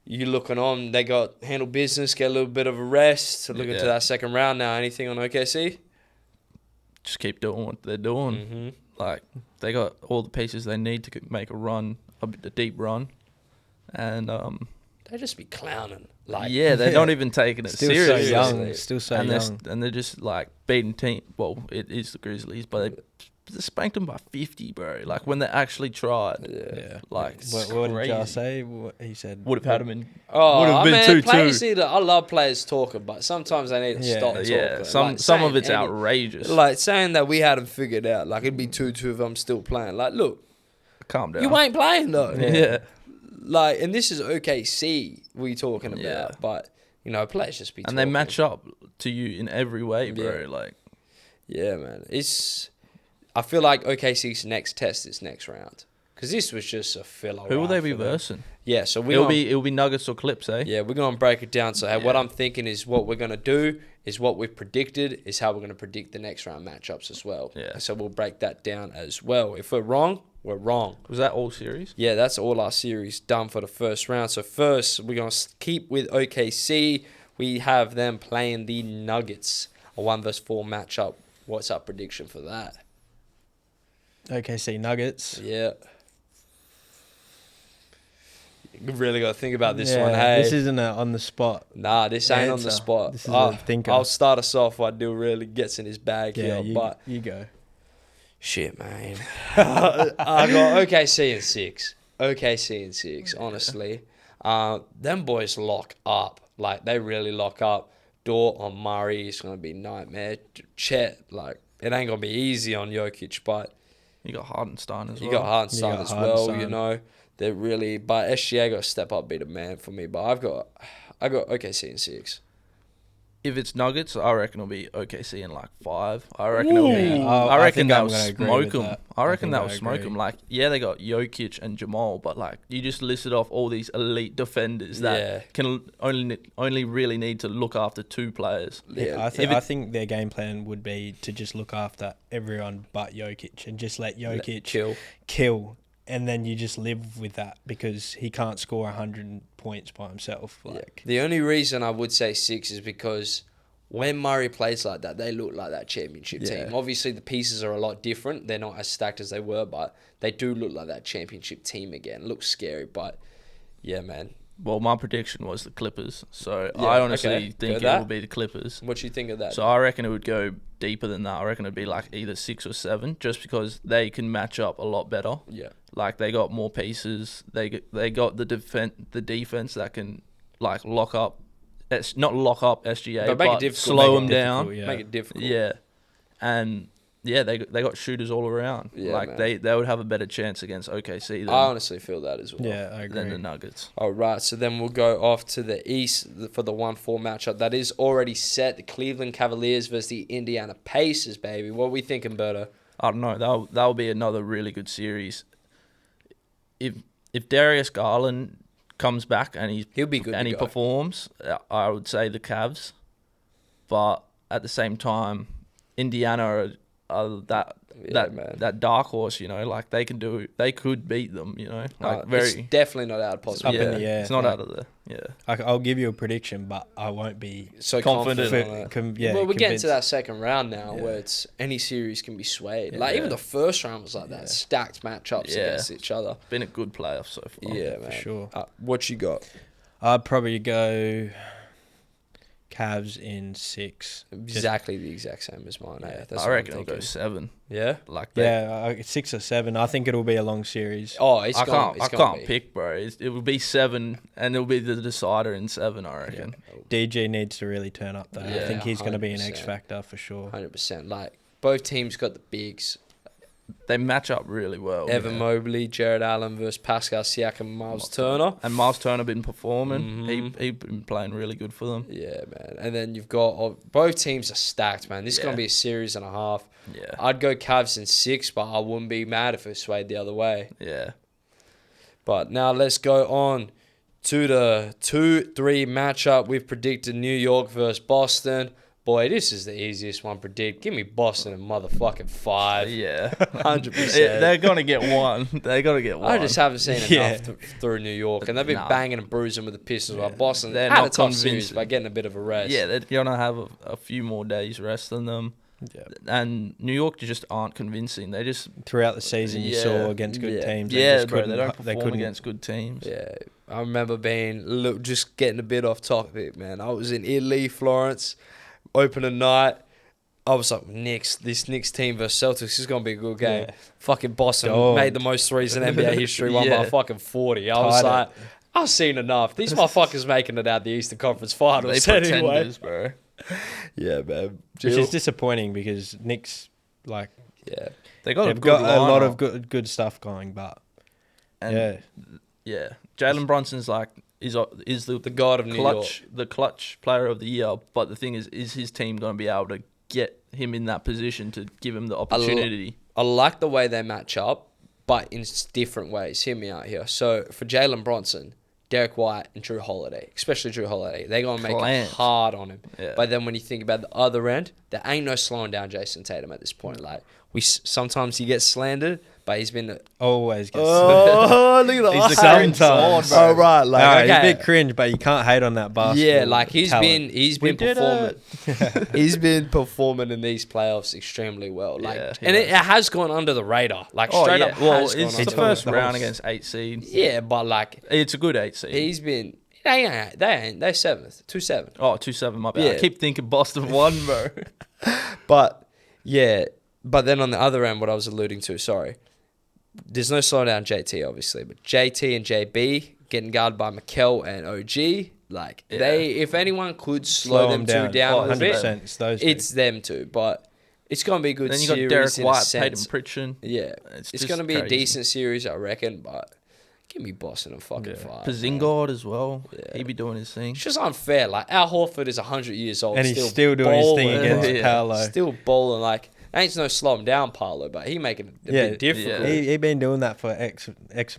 you looking on, they got handle business, get a little bit of a rest. Looking Yeah. to that second round now. Anything on OKC? Just keep doing what they're doing. Mm-hmm. Like, they got all the pieces they need to make a run, a deep run. And, They just be clowning. Like, yeah, they're not even taking it Still seriously. so young. Still so and young. they're just, like, beating team. Well, it is the Grizzlies, but they spanked them by 50, bro. Like, when they actually tried. Yeah. Like, it's What did Jar crazy. say? What he said Would have had them in. Oh, Would have been man, 2-2. players need to, I love players talking, but sometimes they need to Yeah. stop talking. Yeah, some Like, of saying it's any- outrageous. Like, saying that we had them figured out. Like, it'd be 2-2 if I'm still playing. Like, look, Calm down. you ain't playing, though. Yeah. like, and this is OKC we're talking about, Yeah. but you know, players just be And talking. they match up to you in every way, bro. Yeah. Like, Yeah, man. I feel like OKC's next test is next round because this was just a filler. who will round they be for them. versing? Yeah, so It'll be Nuggets or Clips, eh? Yeah, we're gonna break it down. So hey, what Yeah. I'm thinking is what we're gonna do is what we've predicted is how we're gonna predict the next round matchups as well. Yeah. So we'll break that down as well. If we're wrong, we're wrong. Was that all series? Yeah, that's all our series done for the first round. So first, we're gonna keep with OKC. We have them playing the Nuggets, a 1-4 matchup. What's our prediction for that? OKC Nuggets. Yeah. You really got to think about this one, hey. This isn't on the spot. Nah, this ain't on the answer. spot. This is a thinker. I'll start us off while Dill really gets in his bag Yeah, here. But you go. shit, man. I got OKC in 6. OKC in 6, honestly. Them boys lock up. Like, they really lock up. Dort on Murray is going to be nightmare. Chet, like, it ain't going to be easy on Jokic, but You got Hardenstein as well. you got Hardenstein got as well, Hardenstein. you know. They're really, but SGA got to step up, be the man for me. But I got OKC in 6. If it's Nuggets, I reckon it'll be OKC in like 5. I reckon it'll be. Yeah, I I reckon think that I'm will gonna agree smoke with them. that. I I reckon think that I will smoke agree. them. Like, yeah, they got Jokic and Jamal, but like you just listed off all these elite defenders that Yeah. can only really need to look after 2 players. Yeah, I think their game plan would be to just look after everyone but Jokic and just let Jokic kill, and then you just live with that because he can't score 100 points by himself. Like, The only reason I would say 6 is because when Murray plays like that, they look like that championship Yeah. team. Obviously, the pieces are a lot different. They're not as stacked as they were, but they do look like that championship team again. Looks scary, but yeah, man. Well, my prediction was the Clippers, so Yeah, I honestly okay. think Go it that. will be the Clippers. What you think of that? So I reckon it would go deeper than that. I reckon it'd be like either 6 or 7, just because they can match up a lot better. yeah. Like they got more pieces. They got the defense that can like lock up, not lock up SGA, But but, make it difficult, slow make them it down. difficult, Make it difficult. Yeah, and yeah, they got shooters all around. Yeah, like man. they would have a better chance against OKC I honestly feel that as well. yeah, I than agree. the Nuggets. All right, so then we'll go off to the East for the 1-4 matchup. That is already set. The Cleveland Cavaliers versus the Indiana Pacers, baby. What are we thinking, Berto? I don't know. That'll be another really good series. If Darius Garland comes back and He'll be good and to he go. performs, I would say the Cavs. But at the same time, Indiana are man. that dark horse, you know, like they could beat them, you know, like It's definitely not out of up in possibility. the air. It's not Like- out of the yeah. I'll give you a prediction, but I won't be So Confident. confident on it. Well, we're getting to that second round now Yeah. where it's any series can be swayed. Yeah. Like, even the first round was like that. Yeah. Stacked matchups Yeah. against each other. Been a good playoff so far. Yeah, for man. sure. What you got? I'd probably go Cavs in 6. Exactly the exact same as mine. Yeah. That's I what reckon I'm it'll go thinking. 7. Yeah? Like Yeah, 6 or 7. I think it'll be a long series. Oh, it's I gonna can't be. pick, bro. It will be 7, and it'll be the decider in 7. I reckon. DG needs to really turn up though. I Yeah, think he's going to be an 100%. X factor for sure. 100%. Like, both teams got the bigs. They match up really well. Evan Mobley, Jared Allen versus Pascal Siakam, Miles Turner. And Miles Turner been performing. Mhm. He been playing really good for them. Yeah, man. And then you've got both teams are stacked, man. This is going Yeah. to be a series and a half. Yeah. I'd go Cavs in 6, but I wouldn't be mad if it swayed the other way. Yeah. But now let's go on to the 2-3 matchup. We've predicted New York versus Boston. Boy, this is the easiest one to predict. Give me Boston in motherfucking 5. Yeah. 100%. They're gonna get one. They're gonna get one. I just haven't seen enough Yeah. through New York. And they've been Nah. banging and bruising with the Pistons. While Yeah. Boston They're had a not tough series convincing. by getting a bit of a rest. Yeah, they're gonna have a few more days rest than them. Yeah. And New York just aren't convincing. They just Throughout the season, you Yeah. saw against good Yeah. teams. yeah, just bro. They couldn't- don't perform couldn't- against good teams. Yeah, I remember just getting a bit off topic, man. I was in Italy, Florence, opening night. I was like, this Knicks team versus Celtics is going to be a good game. Yeah. Fucking Boston Dogged. made the most threes in NBA history, won by Yeah. fucking 40. I was Tied it. like, I've seen enough. These motherfuckers making it out the Eastern Conference They Finals anyway. pretenders, bro. Yeah, man. Which is disappointing because Knicks, like, Yeah. They got they've a good got a lot lineup. of good stuff going, but And yeah, Yeah, Jalen Brunson's like is the god of New York. the clutch player of the year. But the thing is his team going to be able to get him in that position to give him the opportunity? I like the way they match up, but in different ways. Hear me out here. So for Jalen Brunson, Derek White and Drew Holiday, especially Drew Holiday, they're going to make it hard on him. Yeah. But then when you think about the other end, there ain't no slowing down Jason Tatum at this point. Like sometimes he gets slandered, but he's been Always gets oh, look at He's the sometimes. Oh right, like no, okay. he's a bit cringe, but you can't hate on that basketball. Yeah, like he's talent. been performing. He's been performing in these playoffs extremely well. Like, Yeah, and it has gone under the radar. Like straight up. Well, has it's gone the under first the round radar. against 8 seed. Yeah, but like It's a good 8 seed. he's been. They're 7th, 2-7. Oh, 2-7, my bad. Yeah. I keep thinking Boston won, bro. But yeah, but then on the other end, what I was alluding to, sorry, there's no slowing down JT obviously, but JT and JB getting guarded by Mikel and OG, like if anyone could slow them two down a little bit, 100%, it's them two. But it's gonna be a good Then you series. got Derek in White, a sense. Peyton Pritchard. Yeah, It's it's just gonna be a crazy. decent series, I reckon. But give me Boston and fucking 5. man. Pazingod as well. Yeah. He be doing his thing. It's just unfair. Like Al Horford is 100 years old, and he's still doing his thing bowling. against Yeah. Paolo. Still bowling. Like ain't no slow him down, Paolo, but he making it a bit difficult. Yeah. He been doing that for X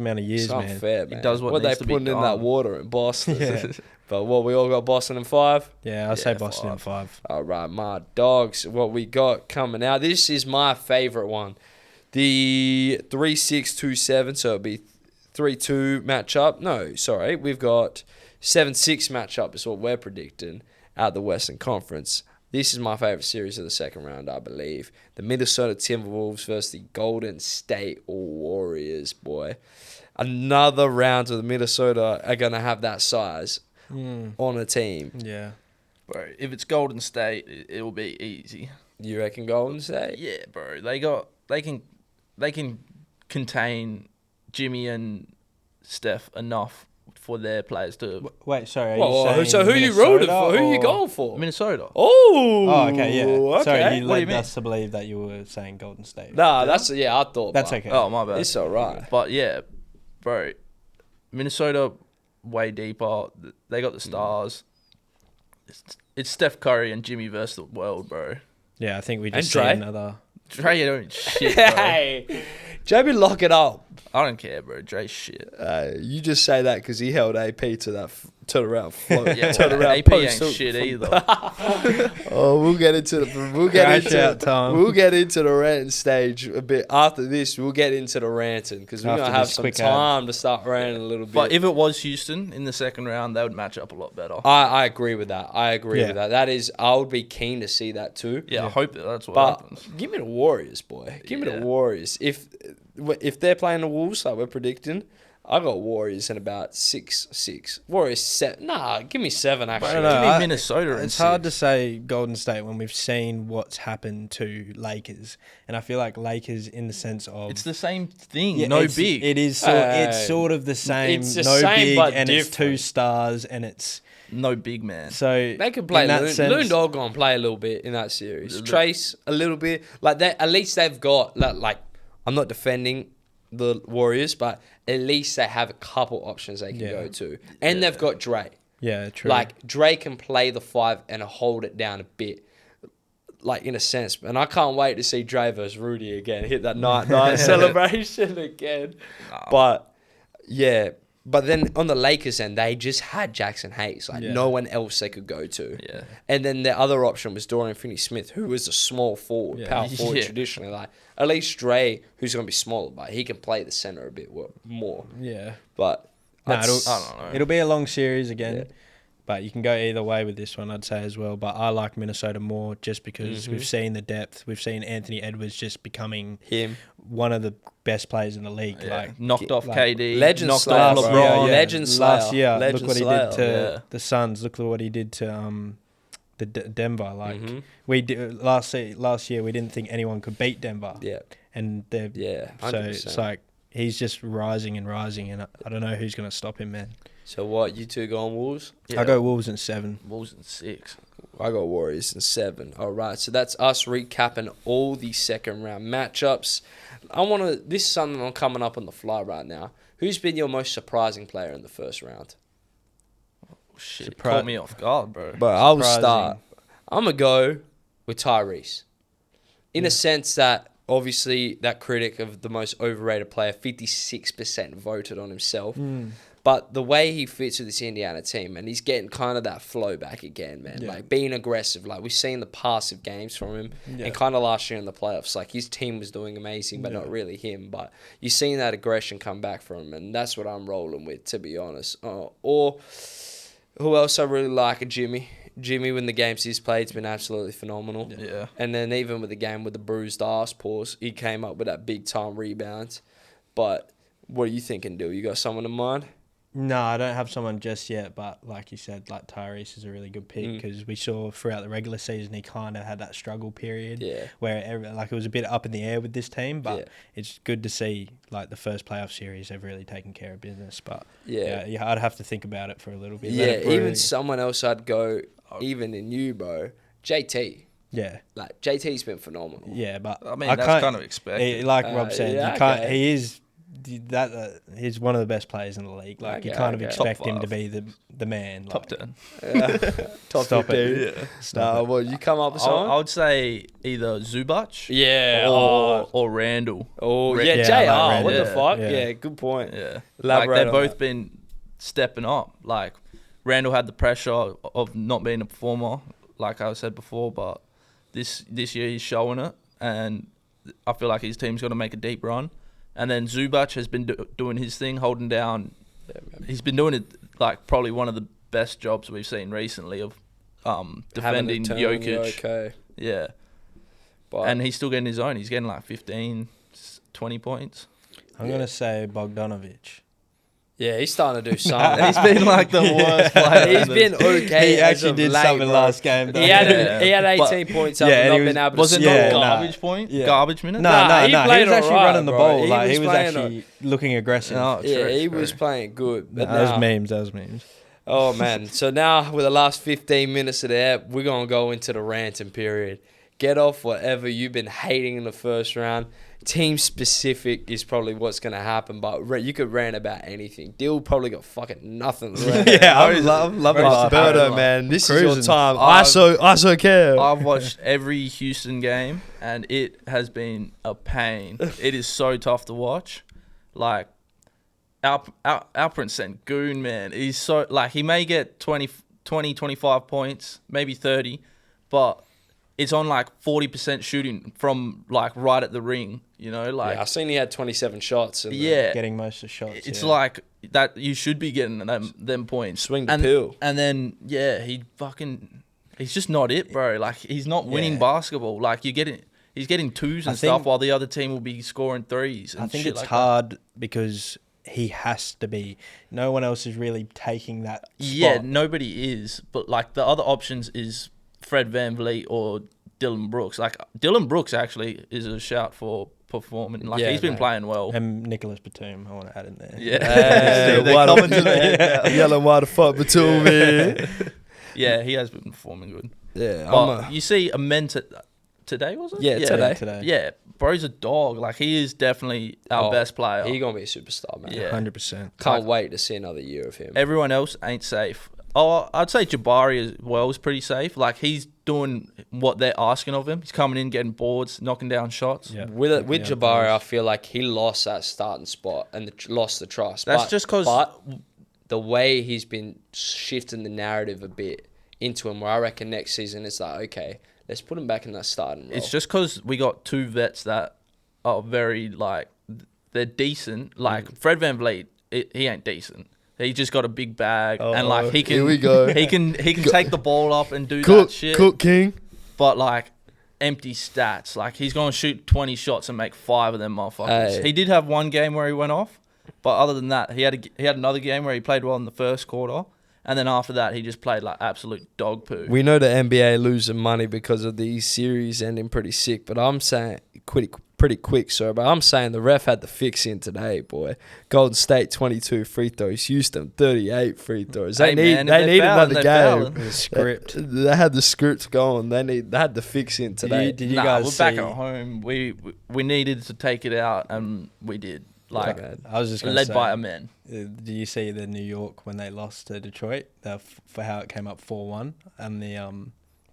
amount of years, It's man. unfair, man. He does what they needs to be putting in done. that water in Boston. Yeah. But what we all got Boston in 5. Yeah, I'll say Yeah, Boston in 5. All right, my dogs. What we got coming out? This is my favorite one, the 3-6-2-7. So it'll be 3-2 matchup. No, sorry, we've got 7-6 matchup is what we're predicting out the Western Conference. This is my favorite series of the second round, I believe. The Minnesota Timberwolves versus the Golden State Warriors, boy. Another round of the Minnesota are going to have that size on a team. Yeah. Bro, if it's Golden State, it'll be easy. You reckon Golden State? Yeah, bro. They can contain Jimmy and Steph enough for their players to Wait, sorry. Are Well, you saying so who you Minnesota rooting for? Who you or- going for? Minnesota. Oh, Oh, okay, yeah. Okay. Sorry, you What do you led mean? us to believe that you were saying Golden State. Nah, I thought That's but okay. Oh, my bad. It's all right. But yeah, bro, Minnesota way deeper. They got the stars. It's Steph Curry and Jimmy versus the world, bro. Yeah, I think we And just see Dre. another. Dre don't shit, bro. Hey, Jamie, lock it up. I don't care, bro. Dre's shit. You just say that because he held AP to that turnaround float. Yeah, turnaround AP post ain't shit either. Oh, we'll get into Crash out time. we'll get into the ranting stage a bit after this. We'll get into the ranting because we're After gonna have this some quick time to start ranting a little bit. But if it was Houston in the second round, they would match up a lot better. I agree with that. I agree Yeah. with that. That is, I would be keen to see that too. Yeah, I hope that's what But happens. give me the Warriors, boy. Give me Yeah. the Warriors. If they're playing the Wolves like we're predicting, I got Warriors in about 6-6. Warriors 7. Nah, give me 7 actually. I don't know. Give me Minnesota in It's hard to 6. say Golden State when we've seen what's happened to Lakers, and I feel like Lakers in the sense of It's the same thing. yeah, no it's- big. It is. It's sort of the same. It's the no same, big, but and it's 2 different. stars, and it's no big man. so They could play in that Loon. sense. Loon Dog gonna play a little bit in that series. Little bit. Trace a little bit. Like they, at least they've got like. I'm not defending the Warriors, but at least they have a couple options they can Yeah. go to, and they've got Dre. Yeah, true. Like Dre can play the 5 and hold it down a bit, like in a sense. And I can't wait to see Dre versus Rudy again, hit that night celebration again. But yeah, but then on the Lakers end, they just had Jackson Hayes, like Yeah. no one else they could go to. Yeah. And then the other option was Dorian Finney-Smith, who was a small forward, Yeah. power forward Yeah. traditionally. Like at least Dre, who's gonna be smaller, but he can play the center a bit more. yeah. But No, I'd s- I don't know. It'll be a long series again, Yeah. but you can go either way with this one, I'd say as well. But I like Minnesota more just because Mm-hmm. we've seen the depth. We've seen Anthony Edwards just becoming him. one of the best players in the league. Yeah. Like knocked off like KD. Legend knocked Slayer, off bro. LeBron. Yeah. Legend Slayer. last year, Legend look what he Slayer. did to Yeah. the Suns. Look what he did to the Denver. Like Mhm. we did last year, we didn't think anyone could beat Denver. Yeah. And they're Yeah. so 100%. it's like he's just rising and rising, and I don't know who's going to stop him, man. So what? You two going Wolves? I go Wolves in 7. Wolves in 6. I got Warriors in 7. All right, so that's us recapping all the second round matchups. This is something I'm coming up on the fly right now. Who's been your most surprising player in the first round? Shit, caught me off guard, bro. But I'll start. I'm going to go with Tyrese. In a sense that, obviously, that critic of the most overrated player, 56% voted on himself. But the way he fits with this Indiana team, and he's getting kind of that flow back again, man. Yeah. Like, being aggressive. Like, we've seen the passive games from him. And kind of last year in the playoffs, like, his team was doing amazing, but not really him. But you've seen that aggression come back from him, and that's what I'm rolling with, to be honest. Or who else I really like? Jimmy. Jimmy, when the games he's played, has been absolutely phenomenal. Yeah. And then even with the game with the bruised arse pause, he came up with that big-time rebound. But what are you thinking, Dill? You got someone in mind? No, I don't have someone just yet, but like you said, like Tyrese is a really good pick because we saw throughout the regular season he kind of had that struggle period where it was a bit up in the air with this team, but it's good to see like the first playoff series they've really taken care of business. But I'd have to think about it for a little bit. Yeah, even someone else I'd go, even in you, bro, JT. Yeah, like JT's been phenomenal. Yeah, but I mean that's kind of expected. Like Rob said, you can't. He is. He's one of the best players in the league. Like you kind of expect him to be the man. Top 10. Top 15. Yeah. Well, you come up with someone? I would say either Zubac. Yeah. Or Randall. Oh, yeah, JR. What the fuck? Yeah, good point. Yeah. Elaborate like they've both been stepping up. Like Randall had the pressure of not being a performer, like I said before, but this year he's showing it, and I feel like his team's going to make a deep run. And then Zubac has been doing his thing, holding down. He's been doing it like probably one of the best jobs we've seen recently of defending Jokic. Yeah. But and he's still getting his own. He's getting like 15, 20 points. I'm going to say Bogdanovic. Yeah, he's starting to do something. He's been like the worst player. He's been okay. He actually did something last game. He had 18 points up and not been able to was it not garbage point? Yeah. Garbage minute? No. He was actually running the ball. He was actually looking aggressive. He was playing good. But that was memes. Oh, man. So now, with the last 15 minutes of the app, we're going to go into the ranting period. Get off whatever you've been hating in the first round. Team specific is probably what's going to happen, but you could rant about anything. Dill probably got fucking nothing to rant about. I'm loving Alberto, man. This is your time. ISO care. I've watched every Houston game, and it has been a pain. It is so tough to watch. Like, Alperen Sengun, man, he's so, like, he may get 20, 25 points, maybe 30, but it's on like 40% shooting from like right at the ring, you know. Like I've seen he had 27 shots. Getting most of the shots. It's like that. You should be getting them points. Swing the pill. And then he's just not it, bro. Like he's not winning basketball. Like he's getting twos and stuff while the other team will be scoring threes. And I think shit it's like hard because he has to be. No one else is really taking that spot. Yeah, nobody is. But like the other options is Fred VanVleet or Dylan Brooks. Like Dylan Brooks actually is a shout for performing. Like he's been playing well. And Nicholas Batum, I want to add in there. Yeah, they're coming to the head. Yelling, why the fuck Batum, man? Yeah, he has been performing good. Yeah, you see, today was it? Yeah, today. Yeah, bro's a dog. Like he is definitely our best player. He's gonna be a superstar, man. Yeah, 100%. Can't wait to see another year of him. Everyone else ain't safe. Oh, I'd say Jabari as well is pretty safe. Like he's doing what they're asking of him. He's coming in, getting boards, knocking down shots. Yeah. With Jabari, I feel like he lost that starting spot and lost the trust. That's just because. But the way he's been shifting the narrative a bit into him, where I reckon next season it's like, okay, let's put him back in that starting role. It's just because we got two vets that are very like they're decent. Like Fred VanVleet, he ain't decent. He just got a big bag, and like he can, here we go. he can take the ball up and do that shit. Cook King, but like empty stats. Like he's gonna shoot 20 shots and make 5 of them motherfuckers. Hey. He did have one game where he went off, but other than that, he had another game where he played well in the first quarter, and then after that, he just played like absolute dog poo. We know the NBA losing money because of these series ending pretty sick, but I'm saying pretty quick, sir. But I'm saying the ref had the fix in today, boy. Golden State 22 free throws, Houston 38 free throws. They need another game. The script. They had the script going. They had the fix in today. Did you guys we're see? back at home. We needed to take it out, and we did. Like, I was just gonna led say, by a man. Do you see the New York when they lost to Detroit? For how it came up 4-1 and the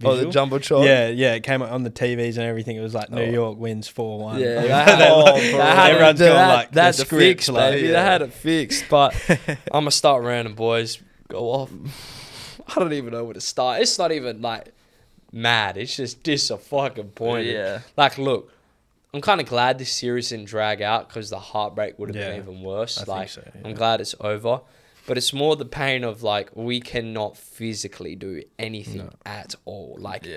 Oh, the visual? jumbotron. Yeah, it came up on the TVs and everything. It was like New York wins 4-1. Yeah, Everyone's going like that's the script, fixed, like, baby. They had it fixed. But I'm gonna start random, boys. Go off. I don't even know where to start. It's not even like mad. It's just disappointing. Yeah. Like, look, I'm kind of glad this series didn't drag out because the heartbreak would have been even worse. I Like, think so, I'm glad it's over. But it's more the pain of, like, we cannot physically do anything at all. Like,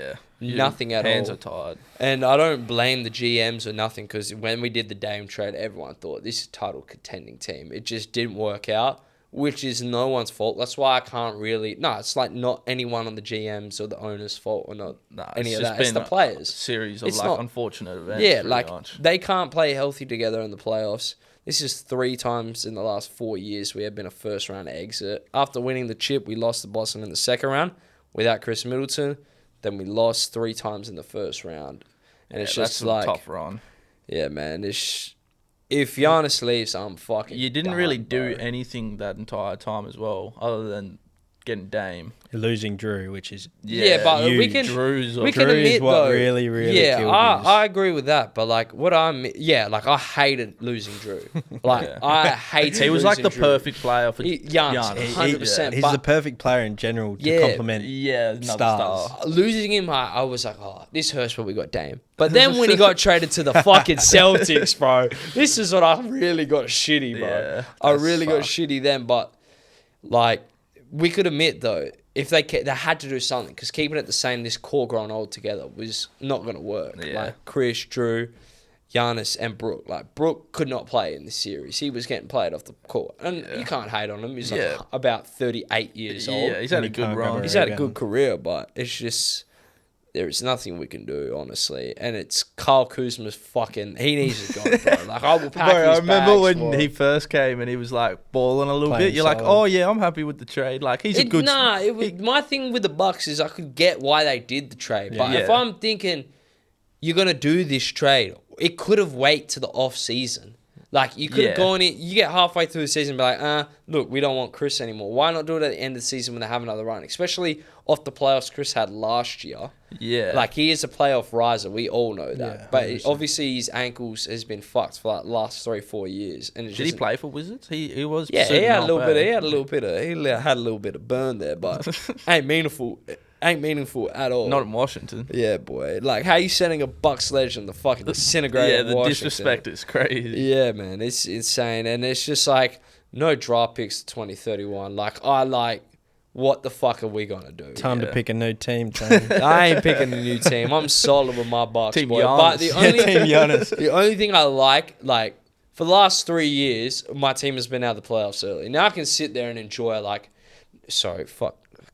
nothing at all. Hands are tired. And I don't blame the GMs or nothing because when we did the Dame trade, everyone thought this is a title contending team. It just didn't work out, which is no one's fault. That's why I can't really... No, it's like not anyone on the GMs or the owners' fault or not any of that. It's the players. Series of It's like not- unfortunate events. Yeah, pretty like much. they can't play healthy together in the playoffs. This is 3 times in the last 4 years we have been a first round exit. After winning the chip, we lost to Boston in the second round without Chris Middleton. Then we lost 3 times in the first round, and it's just that's like a tough run. Yeah, man. If Giannis leaves, I'm fucking. You didn't done, really do bro. anything that entire time as well, other than getting Dame. You're losing Drew, which is Yeah, but we huge. can Drew's we Drew can is admit what though. really yeah, killed I agree with that. But like, like I hated losing Drew. Like I hated. He was like the Drew. perfect player for Giannis, Giannis. 100%. He's but the perfect player in general to Yeah, complement another stars. star. losing him, I was like, oh, this hurts when we got Dame. But then when he got traded to the fucking Celtics, bro, this is what I really got shitty, bro. Yeah, I that's really got fucked. shitty then. But like, we could admit though, if they had to do something, because keeping it the same, this core growing old together was not going to work. Yeah. Like Chris, Drew, Giannis, and Brook. Like Brook could not play in this series. He was getting played off the court, and you can't hate on him. He's like about 38 years old. Yeah, he's had a You good can't go run. back. He's had a Yeah. good career, but it's just there is nothing we can do, honestly. And it's Kyle Kuzma's fucking. He needs to go, bro. Like I will pack Bro, I his remember bags when for he him. first came and he was like balling a little Playing bit. You're like, solid. oh yeah, I'm happy with the trade. Like he's a good. My thing with the Bucks is I could get why they did the trade, but if Yeah. I'm thinking you're gonna do this trade, it could have waited to the off season. Like you could have gone in, you get halfway through the season, and be like, look, we don't want Chris anymore. Why not do it at the end of the season when they have another run, especially off the playoffs Chris had last year. Yeah. Like he is a playoff riser, we all know that. Yeah, but 100%. obviously his ankles has been fucked for like last 3-4 years, and it Did he play for Wizards? He was. Yeah, he suiting had a up, little bit. eh? He had a little bit of burn there, but ain't meaningful. Ain't meaningful at all. Not in Washington. Yeah, boy. Like, how you sending a Bucks legend the fucking disintegrated Yeah, the Washington? disrespect is crazy. Yeah, man. It's insane. And it's just like, no draft picks to 2031. Like, what the fuck are we going to do? Time to pick a new team, Tony. I ain't picking a new team. I'm solid with my Bucks, Team boy. Giannis. But the only, Team Giannis. the only thing I like, for the last 3 years, my team has been out of the playoffs early. Now I can sit there and enjoy, I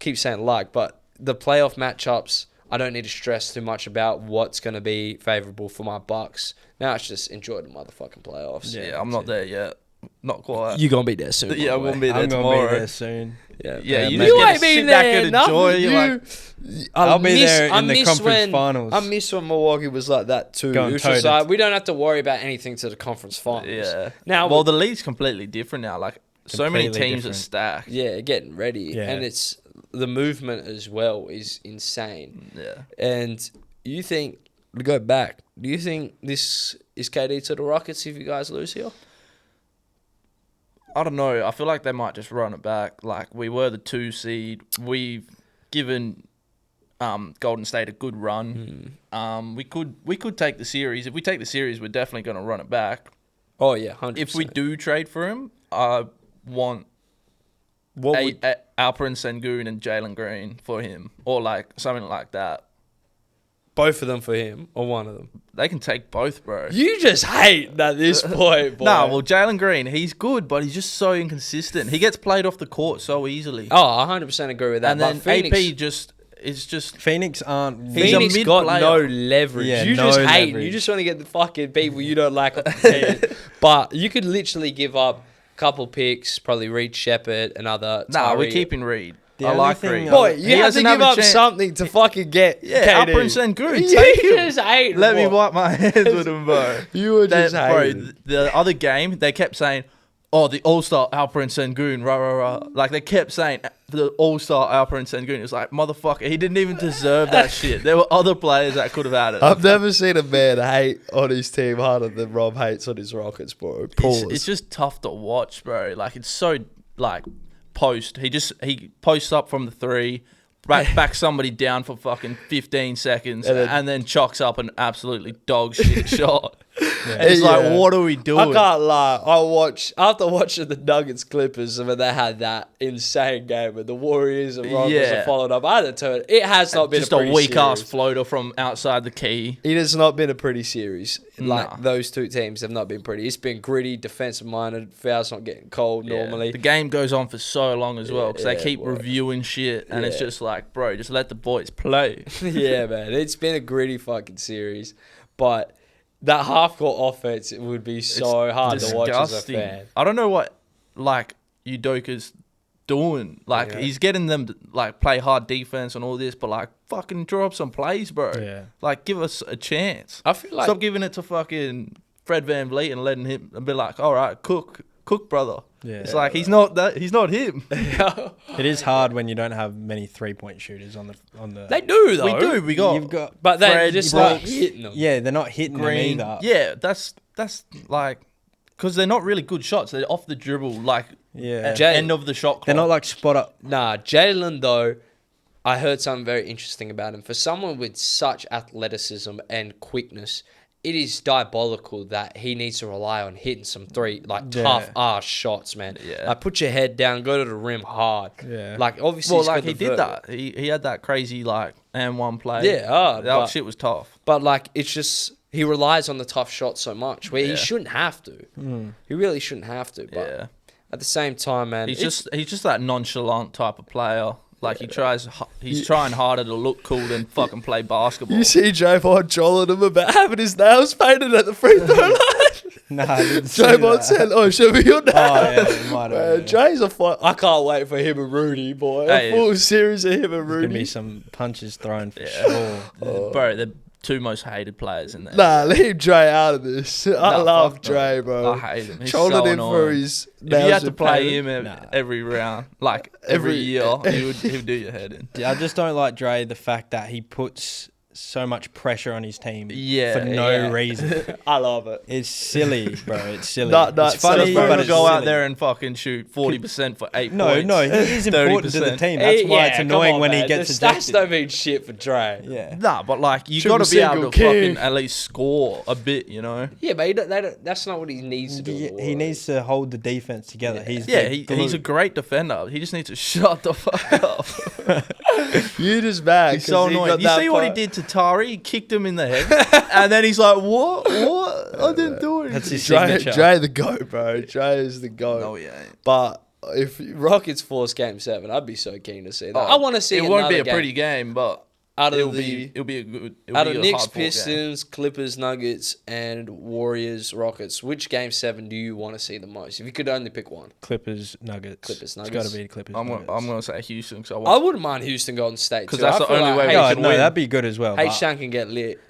keep saying but the playoff matchups, I don't need to stress too much about what's going to be favorable for my Bucks. Now it's just enjoy the motherfucking playoffs. Yeah, I'm not there yet. Not quite. You're going to be there soon. Yeah, by I'm the gonna way. be there I'm tomorrow. going to be there soon. Yeah, Yeah, you man. just get ain't to been sit back there. and Nothing. enjoy. You're I'll be there in the conference finals. I miss when Milwaukee was like that too. Going It was just toe-to- like, we don't have to worry about anything to the conference finals. Yeah. Now, Well, the league's completely different now. Like so many Completely teams are different. stacked. yeah, getting ready, Yeah. and it's the movement as well is insane. Yeah. And you think to go back? Do you think this is KD to the Rockets if you guys lose here? I don't know. I feel like they might just run it back. Like we were the 2 seed. We've given Golden State a good run. We could take the series. If we take the series, we're definitely going to run it back. Oh yeah, 100%. If we do trade for him, I want what would, Alperen Sengun and Jalen Green for him, or like something like that. both of them for him or one of them? They can take both, bro. You just hate at this point, boy. Nah, well, Jalen Green, he's good, but he's just so inconsistent. He gets played off the court so easily. Oh, I 100% agree with that. and then but Phoenix, AP just it's just Phoenix aren't. He's a Phoenix got mid-player. no leverage. Yeah, you no just hate. leverage. You just want to get the fucking people you don't like off the team. But you could literally give up a couple picks, probably Reed Shepard, another. nah. We're Tyree. keeping Reed. The I only like thing- Reed. Boy, He you have to doesn't give a up chance. something to fucking get Yeah, KD. Alperen Sengun. You Take him. just hate. Let me wipe my hands with him, bro. You were just Bro, hating. the other game, they kept saying, "Oh, the All-Star Alperen Sengun, rah rah rah." Like they kept saying the All-Star Alperen Sengun. It was like, motherfucker, he didn't even deserve that shit. There were other players that could have had it. I've never seen a man hate on his team harder than Rob hates on his Rockets, bro. Pause. It's just tough to watch, bro. Like it's so like post. He posts up from the three, back somebody down for fucking 15 seconds, and then chalks up an absolutely dog shit shot. And it's like, what are we doing? I can't lie. After watching the Nuggets Clippers, when they had that insane game with the Warriors and Rockets Yeah. followed up, I had to turn. It has not been Just a a pretty weak ass series. floater from outside the key. It has not been a pretty series. Like Nah. those two teams have not been pretty. It's been gritty, defensive minded. Fouls not getting cold normally. The game goes on for so long as well because they keep boy. reviewing shit, and it's Yeah. just like, bro, just let the boys play. Yeah, man. It's been a gritty fucking series, but that half court offense it would be so hard to watch as a fan. I don't know what like Udoka's doing. Like Yeah. he's getting them to like play hard defense and all this, but like fucking draw up some plays, bro. Yeah. Like give us a chance. I feel like Stop giving it to fucking Fred VanVleet and letting him and be like, all right, cook, brother. Yeah. It's like he's not him. It is hard when you don't have many 3-point shooters on the. they do though. We do. We got. You've got. but they're Fred, just Brooks. not hitting them. Yeah, they're not hitting Green. them either. Yeah, that's like because they're not really good shots. They're off the dribble, like Yeah. end of the shot clock. They're not like spot up. Nah, Jalen though, I heard something very interesting about him. For someone with such athleticism and quickness, it is diabolical that he needs to rely on hitting some tough ass shots, man. Yeah. Like put your head down, go to the rim hard. Yeah. Like obviously, Well, he's like got he the did vert- that. He had that crazy like and one play. Yeah, hard, that but- shit was tough. But like it's just he relies on the tough shots so much where Yeah. he shouldn't have to. He really shouldn't have to. But Yeah, at the same time, man, he's just that nonchalant type of player. Like he's trying harder to look cool than fucking play basketball. you see Draymond trolling him about having his nails painted at the free throw line. Nah, I didn't see Draymond that. said, "Oh, show me your nails." Oh yeah, it might Man, have. Dre's a fight. I can't wait for him and Rudy, boy. Hey, A full series of him and There's gonna be Rudy. some punches thrown for Yeah. sure. Bro, they're two most hated players in there. Nah, leave Dre out of this. I Nah, love fuck Dre, no. bro. I hate him. He's Trolling so him for annoying. his If you nails had to and play paint. him Nah. every round, like every year, he would do your head in. Yeah, I just don't like Dre the fact that he puts so much pressure on his team Yeah, for no yeah. reason. I love it. It's silly, bro. It's silly. No, it's it's funny, so but But it's go out silly. there and fucking shoot 40% for 8 No, points. no, he is important to the 30%. team. That's why it's come annoying on, when man. he gets The stats ejected. don't mean shit for Dre. Yeah. Nah, but like you Triple got to be able single to fucking king. at least score a bit, you know. Yeah, but that's not what he needs to do. He needs to hold the defense together. He's Yeah, the glue. he's a great defender. He just needs to shut the fuck up. You just mad. He's so annoying. You see what he did to Tari? He kicked him in the head, and then he's like, "What? What? I didn't do it." That's his Dre, signature. Dre the GOAT, bro. Dre is the GOAT. No, he ain't. But if Rockets force Game 7, I'd be so keen to see that. Oh, I want to see it won't be another a game. pretty game, but out of it'll the be a good. It'll out be of a Knicks, hard-fought game. Pistons, Clippers, Nuggets, and Warriors, Rockets. Which Game 7 do you want to see the most? If you could only pick one, Clippers, Nuggets. Clippers, It's Nuggets. got to be the Clippers. I'm Nuggets. gonna say Houston because I I want. wouldn't mind Houston Golden State 'Cause too. that's I the feel only like way we No, can no, win. that'd be good as well. but Shan can get lit.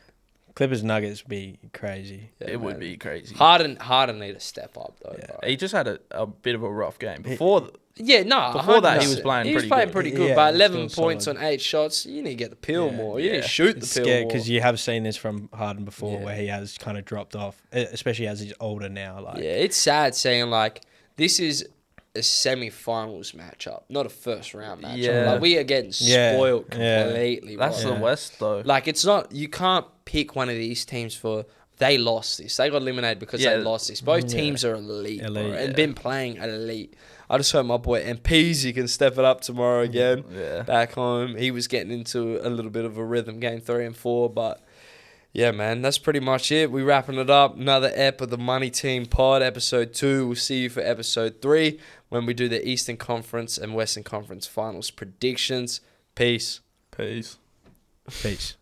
Clippers, Nuggets would be crazy. Yeah, It would man. be crazy. Harden need to step up though. Yeah. Bro. He just had a bit of a rough game before. Yeah, no. Before that, he was 100%. playing He was pretty playing good. pretty good, Yeah, but he's 11 still points solid. on 8 shots. You need to get the pill Yeah. more. You need Yeah. to shoot It's the pill scary more. because you have seen this from Harden before, Yeah. where he has kind of dropped off, especially as he's older now. Like, Yeah, it's sad seeing like this is a semi-finals matchup, not a first-round matchup. Yeah. Like we are getting Yeah. spoiled Yeah. completely. That's bro. the West though. Like it's not. You can't pick one of these teams for. They lost this. They got eliminated because Yeah. they lost this. Both teams are elite, bro, Elite, and yeah. been playing elite. I just hope my boy Peasy can step it up tomorrow again. Yeah. Back home, he was getting into a little bit of a rhythm, game 3 and 4, but yeah, man, that's pretty much it. We wrapping it up. Another ep of the Money Team Pod, episode 2. We'll see you for episode 3 when we do the Eastern Conference and Western Conference Finals predictions. Peace. Peace. Peace.